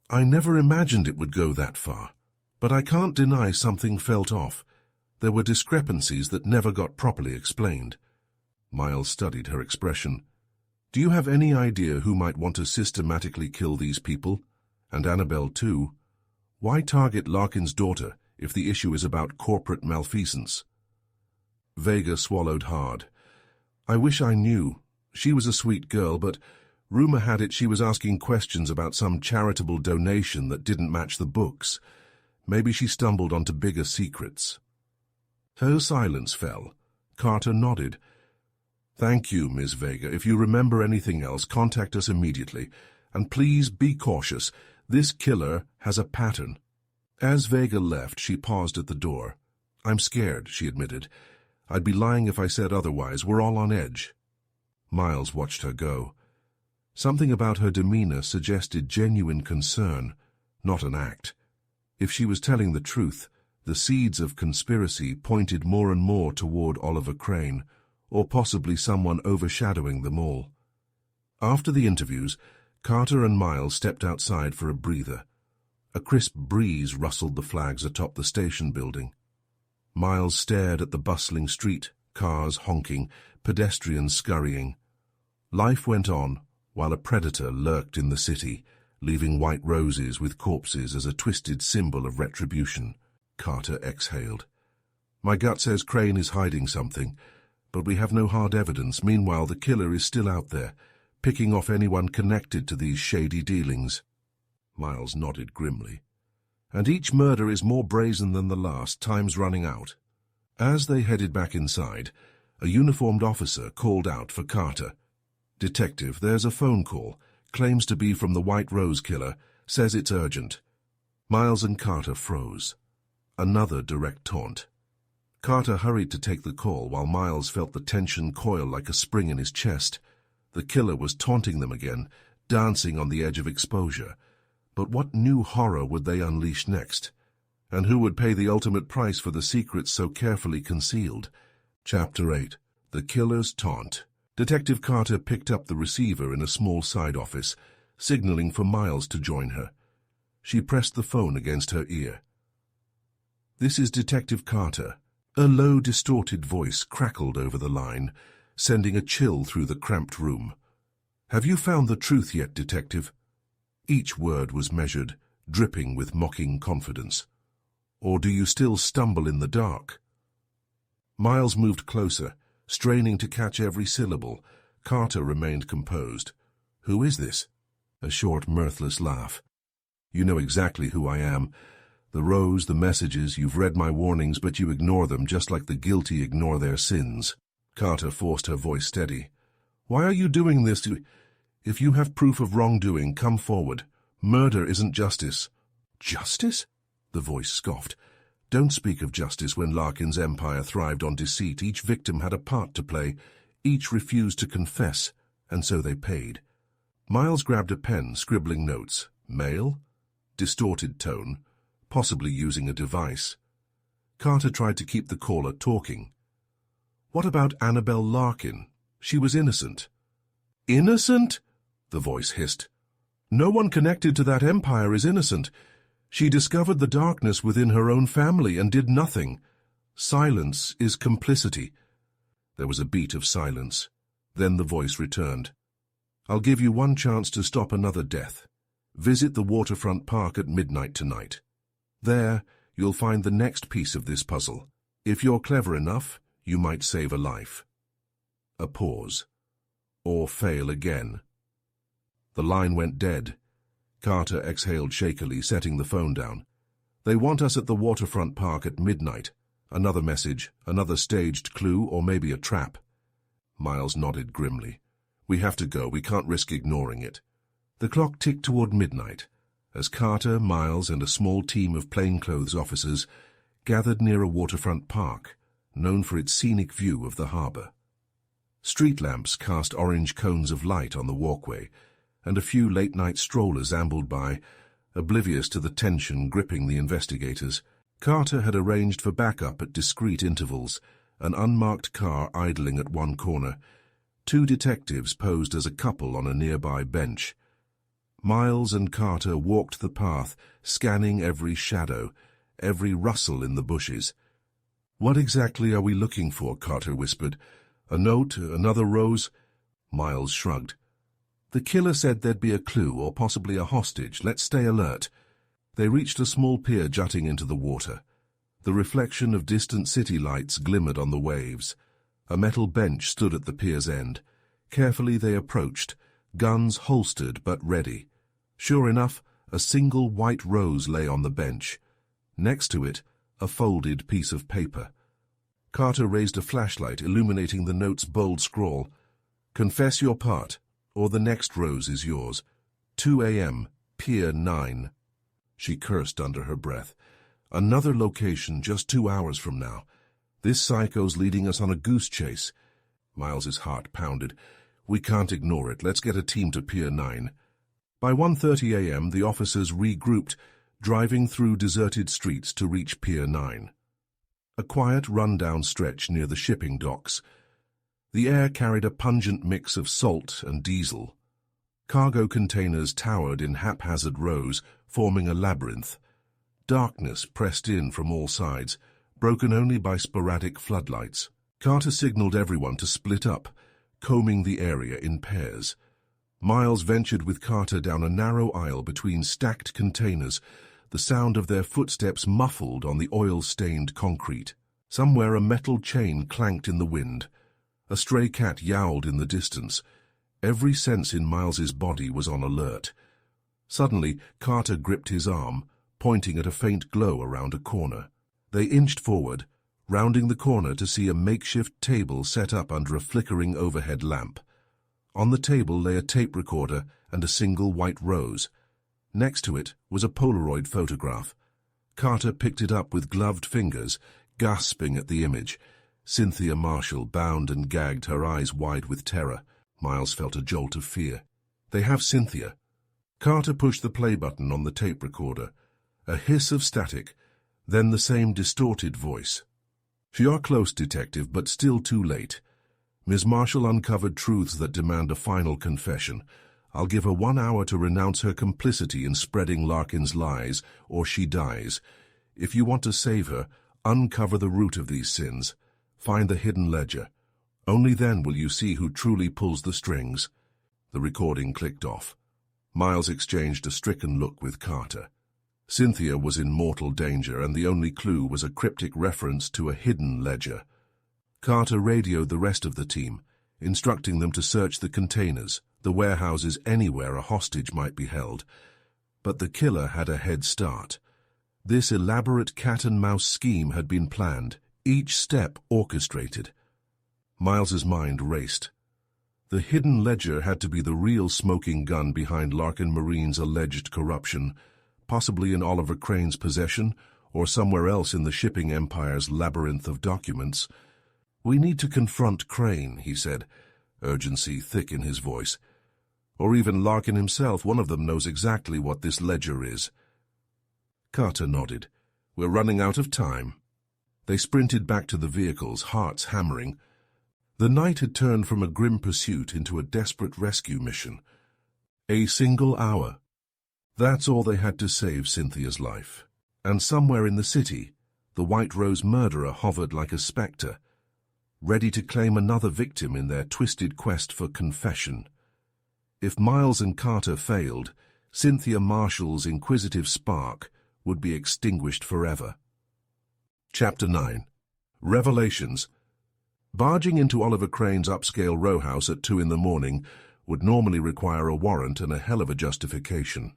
"I never imagined it would go that far, but I can't deny something felt off. There were discrepancies that never got properly explained." Miles studied her expression. "Do you have any idea who might want to systematically kill these people? And Annabelle, too. Why target Larkin's daughter if the issue is about corporate malfeasance?" Vega swallowed hard. "I wish I knew. She was a sweet girl, but rumor had it she was asking questions about some charitable donation that didn't match the books. Maybe she stumbled onto bigger secrets." Her silence fell. Carter nodded. Thank you, Miss Vega. If you remember anything else, contact us immediately. And please be cautious. This killer has a pattern. As Vega left, she paused at the door. I'm scared, she admitted. I'd be lying if I said otherwise. We're all on edge. Miles watched her go. Something about her demeanor suggested genuine concern, not an act. If she was telling the truth, the seeds of conspiracy pointed more and more toward Oliver Crane, or possibly someone overshadowing them all. After the interviews, Carter and Miles stepped outside for a breather. A crisp breeze rustled the flags atop the station building. Miles stared at the bustling street, cars honking, pedestrians scurrying. Life went on, while a predator lurked in the city, leaving white roses with corpses as a twisted symbol of retribution. Carter exhaled. My gut says Crane is hiding something, but we have no hard evidence. Meanwhile, the killer is still out there, picking off anyone connected to these shady dealings. Miles nodded grimly. And each murder is more brazen than the last. Time's running out. As they headed back inside, a uniformed officer called out for Carter. Detective, there's a phone call. Claims to be from the White Rose killer. Says it's urgent. Miles and Carter froze. Another direct taunt. Carter hurried to take the call while Miles felt the tension coil like a spring in his chest. The killer was taunting them again, dancing on the edge of exposure. But what new horror would they unleash next? And who would pay the ultimate price for the secrets so carefully concealed? Chapter 8. The Killer's Taunt. Detective Carter picked up the receiver in a small side office, signaling for Miles to join her. She pressed the phone against her ear. This is Detective Carter. A low, distorted voice crackled over the line, sending a chill through the cramped room. Have you found the truth yet, Detective? Each word was measured, dripping with mocking confidence. Or do you still stumble in the dark? Miles moved closer, straining to catch every syllable. Carter remained composed. Who is this? A short, mirthless laugh. You know exactly who I am. The rose, the messages, you've read my warnings, but you ignore them just like the guilty ignore their sins. Carter forced her voice steady. Why are you doing this to... If you have proof of wrongdoing, come forward. Murder isn't justice. Justice? The voice scoffed. Don't speak of justice when Larkin's empire thrived on deceit. Each victim had a part to play. Each refused to confess, and so they paid. Miles grabbed a pen, scribbling notes. Male? Distorted tone. Possibly using a device. Carter tried to keep the caller talking. What about Annabelle Larkin? She was innocent. Innocent? The voice hissed. No one connected to that empire is innocent. She discovered the darkness within her own family and did nothing. Silence is complicity. There was a beat of silence. Then the voice returned. I'll give you one chance to stop another death. Visit the waterfront park at midnight tonight. There, you'll find the next piece of this puzzle. If you're clever enough, you might save a life. A pause. Or fail again. The line went dead. Carter exhaled shakily, setting the phone down. They want us at the waterfront park at midnight. Another message, another staged clue, or maybe a trap. Miles nodded grimly. We have to go. We can't risk ignoring it. The clock ticked toward midnight, as Carter, Miles, and a small team of plainclothes officers gathered near a waterfront park, known for its scenic view of the harbor. Street lamps cast orange cones of light on the walkway, and a few late-night strollers ambled by, oblivious to the tension gripping the investigators. Carter had arranged for backup at discrete intervals, an unmarked car idling at one corner. Two detectives posed as a couple on a nearby bench. Miles and Carter walked the path, scanning every shadow, every rustle in the bushes. What exactly are we looking for? Carter whispered. A note, another rose? Miles shrugged. The killer said there'd be a clue, or possibly a hostage. Let's stay alert. They reached a small pier jutting into the water. The reflection of distant city lights glimmered on the waves. A metal bench stood at the pier's end. Carefully they approached, guns holstered but ready. Sure enough, a single white rose lay on the bench. Next to it, a folded piece of paper. Carter raised a flashlight, illuminating the note's bold scrawl. "Confess your part, or the next rose is yours. 2 a.m., Pier 9. She cursed under her breath. Another location just 2 hours from now. This psycho's leading us on a goose chase. Miles's heart pounded. We can't ignore it. Let's get a team to Pier 9. By 1:30 a.m., the officers regrouped, driving through deserted streets to reach Pier 9. A quiet, run-down stretch near the shipping docks. The air carried a pungent mix of salt and diesel. Cargo containers towered in haphazard rows, forming a labyrinth. Darkness pressed in from all sides, broken only by sporadic floodlights. Carter signaled everyone to split up, combing the area in pairs. Miles ventured with Carter down a narrow aisle between stacked containers, the sound of their footsteps muffled on the oil-stained concrete. Somewhere a metal chain clanked in the wind. A stray cat yowled in the distance. Every sense in Miles's body was on alert. Suddenly, Carter gripped his arm, pointing at a faint glow around a corner. They inched forward, rounding the corner to see a makeshift table set up under a flickering overhead lamp. On the table lay a tape recorder and a single white rose. Next to it was a Polaroid photograph. Carter picked it up with gloved fingers, gasping at the image. Cynthia Marshall, bound and gagged, her eyes wide with terror. Miles felt a jolt of fear. They have Cynthia. Carter pushed the play button on the tape recorder. A hiss of static, then the same distorted voice. "You are close, Detective, but still too late. Ms. Marshall uncovered truths that demand a final confession. I'll give her 1 hour to renounce her complicity in spreading Larkin's lies, or she dies. If you want to save her, uncover the root of these sins. Find the hidden ledger. Only then will you see who truly pulls the strings." The recording clicked off. Miles exchanged a stricken look with Carter. Cynthia was in mortal danger, and the only clue was a cryptic reference to a hidden ledger. Carter radioed the rest of the team, instructing them to search the containers, the warehouses, anywhere a hostage might be held. But the killer had a head start. This elaborate cat-and-mouse scheme had been planned, each step orchestrated. Miles's mind raced. The hidden ledger had to be the real smoking gun behind Larkin Marine's alleged corruption, possibly in Oliver Crane's possession, or somewhere else in the shipping empire's labyrinth of documents. "We need to confront Crane," he said, urgency thick in his voice. "Or even Larkin himself. One of them knows exactly what this ledger is." Carter nodded. "We're running out of time." They sprinted back to the vehicles, hearts hammering. The night had turned from a grim pursuit into a desperate rescue mission. A single hour. That's all they had to save Cynthia's life. And somewhere in the city, the White Rose murderer hovered like a spectre, ready to claim another victim in their twisted quest for confession. If Miles and Carter failed, Cynthia Marshall's inquisitive spark would be extinguished forever. Chapter 9. Revelations. Barging into Oliver Crane's upscale row house at 2 in the morning would normally require a warrant and a hell of a justification.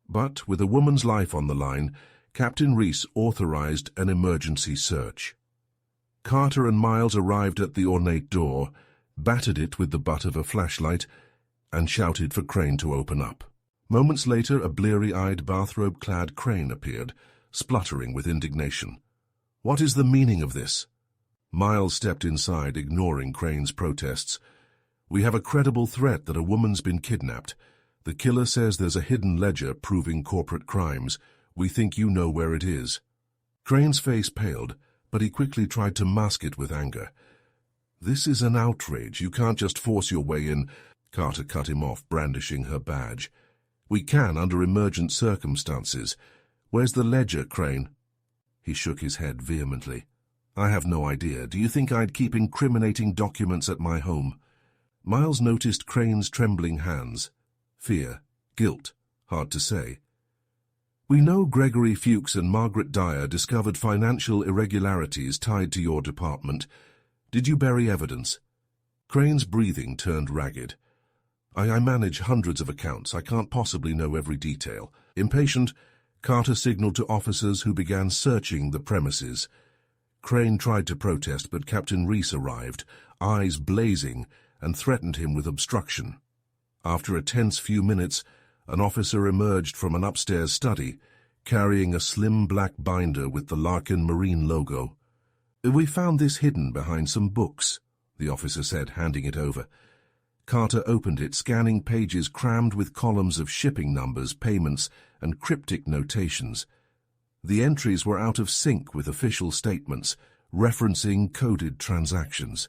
But with a woman's life on the line, Captain Reese authorized an emergency search. Carter and Miles arrived at the ornate door, battered it with the butt of a flashlight, and shouted for Crane to open up. Moments later, a bleary-eyed, bathrobe-clad Crane appeared, spluttering with indignation. "What is the meaning of this?" Miles stepped inside, ignoring Crane's protests. "We have a credible threat that a woman's been kidnapped. The killer says there's a hidden ledger proving corporate crimes. We think you know where it is." Crane's face paled, but he quickly tried to mask it with anger. "This is an outrage. You can't just force your way in." Carter cut him off, brandishing her badge. "We can, under emergent circumstances. Where's the ledger, Crane?" He shook his head vehemently. "I have no idea. Do you think I'd keep incriminating documents at my home?" Miles noticed Crane's trembling hands. Fear, guilt, hard to say. "We know Gregory Fuchs and Margaret Dyer discovered financial irregularities tied to your department. Did you bury evidence?" Crane's breathing turned ragged. I manage hundreds of accounts. I can't possibly know every detail." Impatient, Carter signaled to officers who began searching the premises. Crane tried to protest, but Captain Reese arrived, eyes blazing, and threatened him with obstruction. After a tense few minutes, an officer emerged from an upstairs study, carrying a slim black binder with the Larkin Marine logo. "We found this hidden behind some books," the officer said, handing it over. Carter opened it, scanning pages crammed with columns of shipping numbers, payments, and cryptic notations. The entries were out of sync with official statements, referencing coded transactions.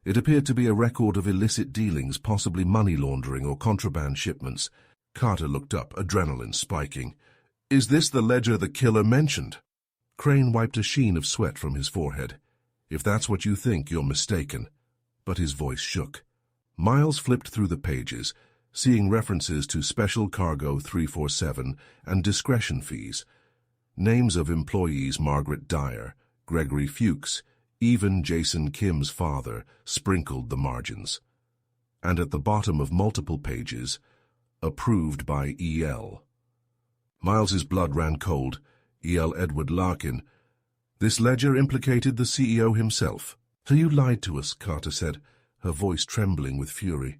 It appeared to be a record of illicit dealings, possibly money laundering or contraband shipments. Carter looked up, adrenaline spiking. "Is this the ledger the killer mentioned?" Crane wiped a sheen of sweat from his forehead. "If that's what you think, you're mistaken." But his voice shook. Miles flipped through the pages, seeing references to Special Cargo 347 and discretion fees. Names of employees Margaret Dyer, Gregory Fuchs, even Jason Kim's father sprinkled the margins. And at the bottom of multiple pages, approved by E.L. Miles's blood ran cold. E.L. Edward Larkin. This ledger implicated the CEO himself. "So you lied to us," Carter said, her voice trembling with fury.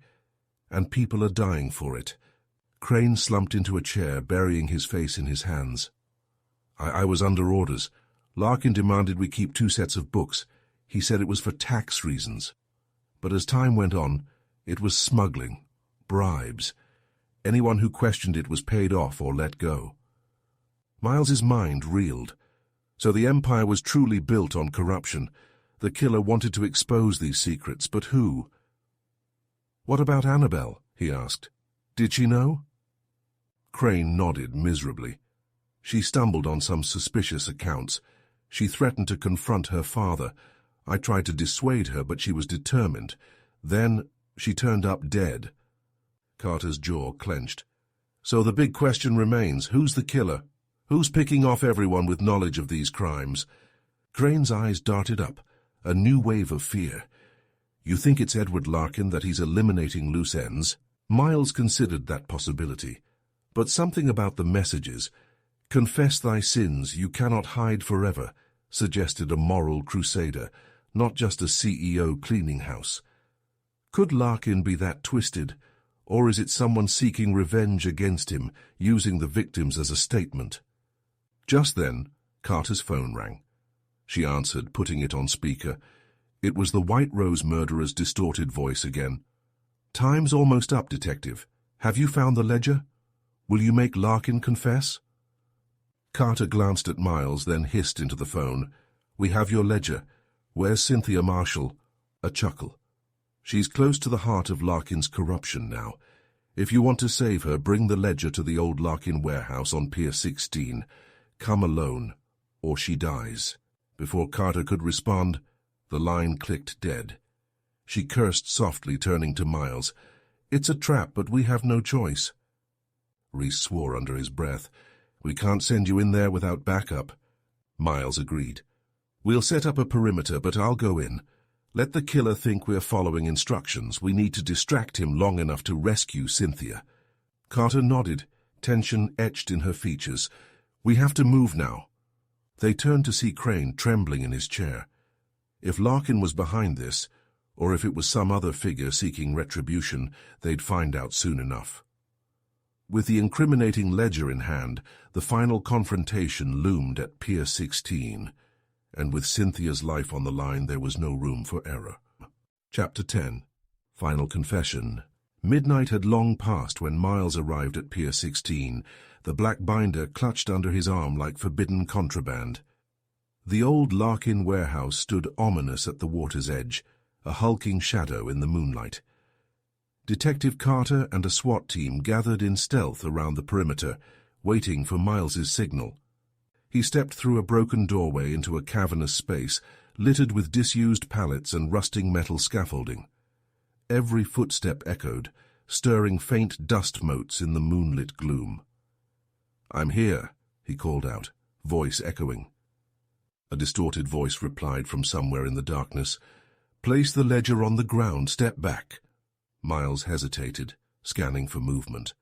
"And people are dying for it." Crane slumped into a chair, burying his face in his hands. I was under orders. Larkin demanded we keep 2 sets of books. He said it was for tax reasons. But as time went on, it was smuggling, bribes. Anyone who questioned it was paid off or let go. Miles's mind reeled. So the empire was truly built on corruption. The killer wanted to expose these secrets, but who? "What about Annabelle?" he asked. "Did she know?" Crane nodded miserably. "She stumbled on some suspicious accounts. She threatened to confront her father. I tried to dissuade her, but she was determined. Then she turned up dead." Carter's jaw clenched. "So the big question remains, who's the killer? Who's picking off everyone with knowledge of these crimes?" Crane's eyes darted up, a new wave of fear. "You think it's Edward Larkin, that he's eliminating loose ends?" Miles considered that possibility. But something about the messages, "Confess thy sins, you cannot hide forever," suggested a moral crusader, not just a CEO cleaning house. Could Larkin be that twisted, or is it someone seeking revenge against him, using the victims as a statement? Just then, Carter's phone rang. She answered, putting it on speaker. It was the White Rose murderer's distorted voice again. "Time's almost up, Detective. Have you found the ledger? Will you make Larkin confess?" Carter glanced at Miles, then hissed into the phone. "We have your ledger. Where's Cynthia Marshall?" A chuckle. "She's close to the heart of Larkin's corruption now. If you want to save her, bring the ledger to the old Larkin warehouse on Pier 16. Come alone, or she dies." Before Carter could respond, the line clicked dead. She cursed softly, turning to Miles. "It's a trap, but we have no choice." Reese swore under his breath. "We can't send you in there without backup." Miles agreed. "We'll set up a perimeter, but I'll go in. Let the killer think we're following instructions. We need to distract him long enough to rescue Cynthia." Carter nodded, tension etched in her features. "We have to move now." They turned to see Crane trembling in his chair. If Larkin was behind this, or if it was some other figure seeking retribution, they'd find out soon enough. With the incriminating ledger in hand, the final confrontation loomed at Pier 16, and with Cynthia's life on the line, there was no room for error. Chapter 10. Final Confession. Midnight had long passed when Miles arrived at Pier 16, the black binder clutched under his arm like forbidden contraband. The old Larkin warehouse stood ominous at the water's edge, a hulking shadow in the moonlight. Detective Carter and a SWAT team gathered in stealth around the perimeter, waiting for Miles's signal. He stepped through a broken doorway into a cavernous space, littered with disused pallets and rusting metal scaffolding. Every footstep echoed, stirring faint dust motes in the moonlit gloom. "I'm here," he called out, voice echoing. A distorted voice replied from somewhere in the darkness. "Place the ledger on the ground, step back." Miles hesitated, scanning for movement.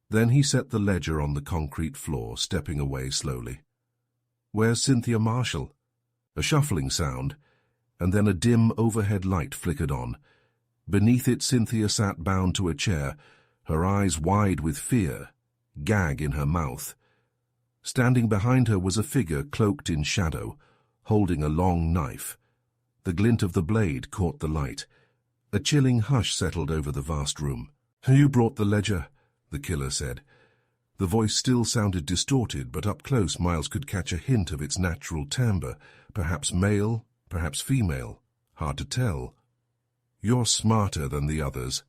Then he set the ledger on the concrete floor, stepping away slowly. "Where's Cynthia Marshall?" A shuffling sound, and then a dim overhead light flickered on. Beneath it, Cynthia sat bound to a chair, her eyes wide with fear, gag in her mouth. Standing behind her was a figure cloaked in shadow, holding a long knife. The glint of the blade caught the light. A chilling hush settled over the vast room. "You brought the ledger," the killer said. The voice still sounded distorted, but up close Miles could catch a hint of its natural timbre, perhaps male, perhaps female. Hard to tell. "You're smarter than the others."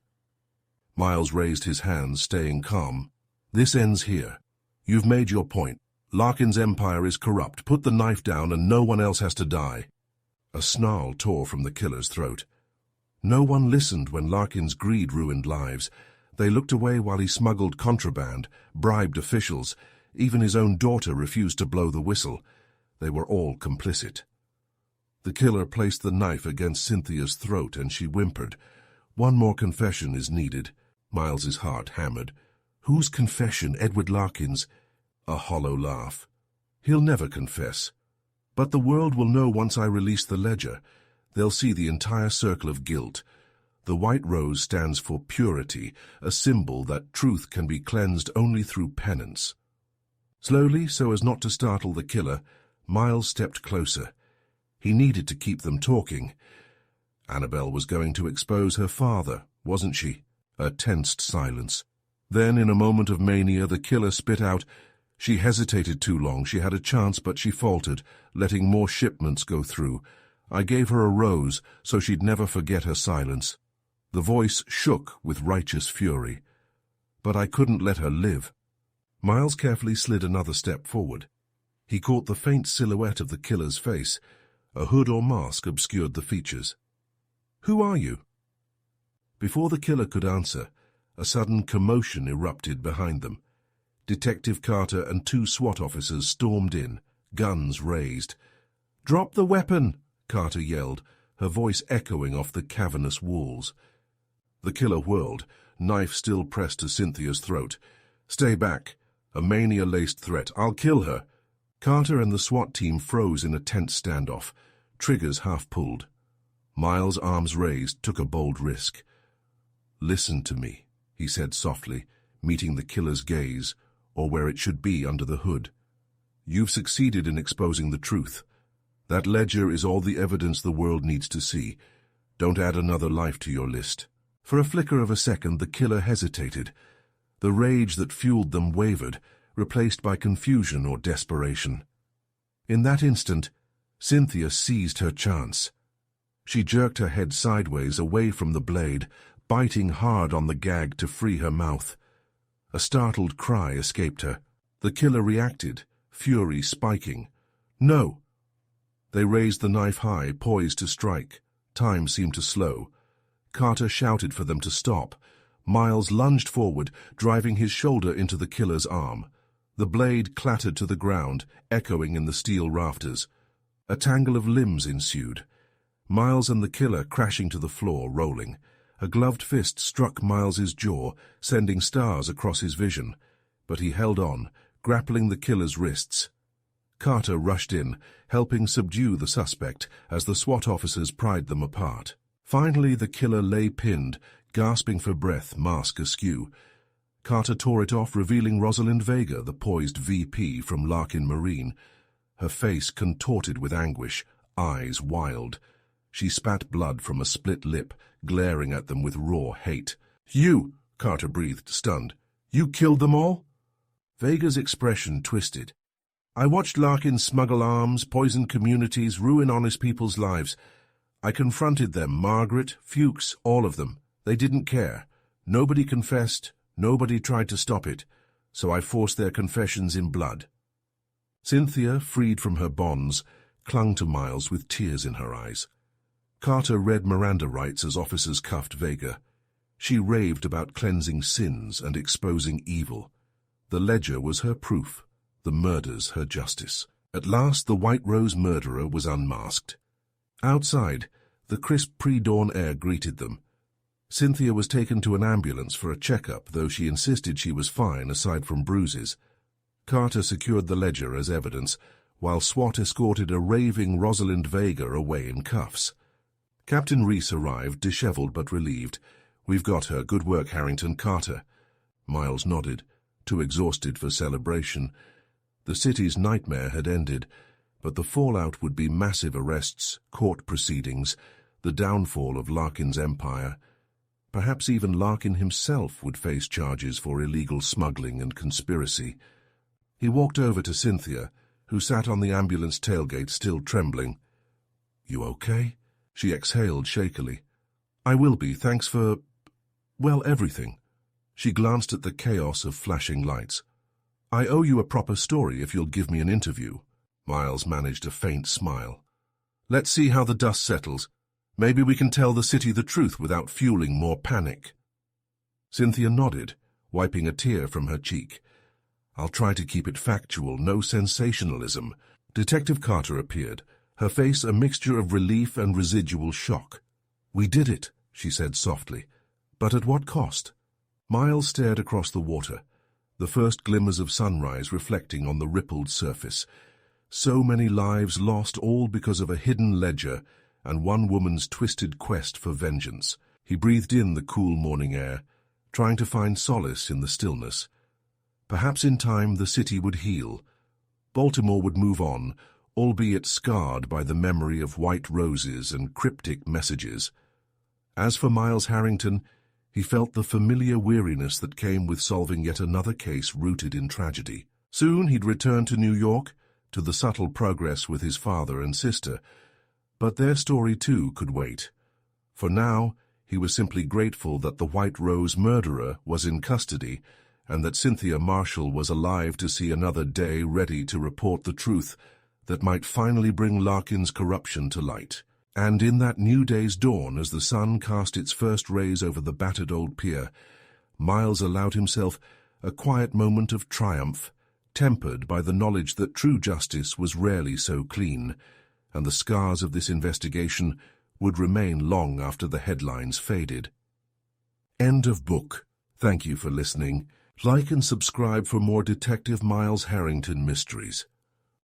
Miles raised his hands, staying calm. "This ends here. You've made your point. Larkin's empire is corrupt. Put the knife down and no one else has to die." A snarl tore from the killer's throat. No one listened when Larkin's greed ruined lives. They looked away while he smuggled contraband, bribed officials. Even his own daughter refused to blow the whistle. They were all complicit. The killer placed the knife against Cynthia's throat and she whimpered. "One more confession is needed." Miles's heart hammered. "Whose confession? Edward Larkin's?" A hollow laugh. "He'll never confess. But the world will know once I release the ledger. They'll see the entire circle of guilt. The white rose stands for purity, a symbol that truth can be cleansed only through penance." Slowly, so as not to startle the killer, Miles stepped closer. He needed to keep them talking. Annabelle was going to expose her father, wasn't she? A tensed silence. Then, in a moment of mania, the killer spit out, "She hesitated too long. She had a chance, but she faltered, letting more shipments go through. I gave her a rose, so she'd never forget her silence." The voice shook with righteous fury. "But I couldn't let her live." Miles carefully slid another step forward. He caught the faint silhouette of the killer's face. A hood or mask obscured the features. "Who are you?" Before the killer could answer, a sudden commotion erupted behind them. Detective Carter and 2 SWAT officers stormed in, guns raised. "Drop the weapon!" Carter yelled, her voice echoing off the cavernous walls. The killer whirled, knife still pressed to Cynthia's throat. "Stay back. A mania-laced threat. I'll kill her." Carter and the SWAT team froze in a tense standoff, triggers half pulled. Miles, arms raised, took a bold risk. "Listen to me," he said softly, meeting the killer's gaze, or where it should be under the hood. "You've succeeded in exposing the truth. That ledger is all the evidence the world needs to see. Don't add another life to your list." For a flicker of a second, the killer hesitated. The rage that fueled them wavered, replaced by confusion or desperation. In that instant, Cynthia seized her chance. She jerked her head sideways away from the blade, biting hard on the gag to free her mouth. A startled cry escaped her. The killer reacted, fury spiking. "No!" They raised the knife high, poised to strike. Time seemed to slow. Carter shouted for them to stop. Miles lunged forward, driving his shoulder into the killer's arm. The blade clattered to the ground, echoing in the steel rafters. A tangle of limbs ensued. Miles and the killer crashing to the floor, rolling. A gloved fist struck Miles's jaw, sending stars across his vision. But he held on, grappling the killer's wrists. Carter rushed in, helping subdue the suspect as the SWAT officers pried them apart. Finally, the killer lay pinned, gasping for breath, mask askew. Carter tore it off, revealing Rosalind Vega, the poised VP from Larkin Marine. Her face contorted with anguish, eyes wild. She spat blood from a split lip, glaring at them with raw hate. "You!" Carter breathed, stunned. "You killed them all?" Vega's expression twisted. "I watched Larkin smuggle arms, poison communities, ruin honest people's lives. I confronted them, Margaret, Fuchs, all of them. They didn't care. Nobody confessed, nobody tried to stop it, so I forced their confessions in blood." Cynthia, freed from her bonds, clung to Miles with tears in her eyes. Carter read Miranda rights as officers cuffed Vega. She raved about cleansing sins and exposing evil. The ledger was her proof, the murders her justice. At last the White Rose murderer was unmasked. Outside, the crisp pre-dawn air greeted them. Cynthia was taken to an ambulance for a checkup, though she insisted she was fine aside from bruises. Carter secured the ledger as evidence, while SWAT escorted a raving Rosalind Vega away in cuffs. Captain Reese arrived, disheveled but relieved. "We've got her. Good work, Harrington. Carter." Miles nodded, too exhausted for celebration. The city's nightmare had ended, but the fallout would be massive arrests, court proceedings, the downfall of Larkin's empire. Perhaps even Larkin himself would face charges for illegal smuggling and conspiracy. He walked over to Cynthia, who sat on the ambulance tailgate still trembling. "You okay?" She exhaled shakily. "I will be, thanks for, well, everything." She glanced at the chaos of flashing lights. "I owe you a proper story if you'll give me an interview." Miles managed a faint smile. "Let's see how the dust settles. Maybe we can tell the city the truth without fueling more panic." Cynthia nodded, wiping a tear from her cheek. "I'll try to keep it factual, no sensationalism." Detective Carter appeared, her face a mixture of relief and residual shock. "We did it," she said softly. "But at what cost?" Miles stared across the water, the first glimmers of sunrise reflecting on the rippled surface. So many lives lost, all because of a hidden ledger and one woman's twisted quest for vengeance. He breathed in the cool morning air, trying to find solace in the stillness. Perhaps in time the city would heal. Baltimore would move on, albeit scarred by the memory of white roses and cryptic messages. As for Miles Harrington, he felt the familiar weariness that came with solving yet another case rooted in tragedy. Soon he'd return to New York, to the subtle progress with his father and sister, but their story too could wait. For now, he was simply grateful that the White Rose murderer was in custody and that Cynthia Marshall was alive to see another day, ready to report the truth that might finally bring Larkin's corruption to light. And in that new day's dawn, as the sun cast its first rays over the battered old pier, Miles allowed himself a quiet moment of triumph, tempered by the knowledge that true justice was rarely so clean, and the scars of this investigation would remain long after the headlines faded. End of book. Thank you for listening. Like and subscribe for more Detective Miles Harrington mysteries.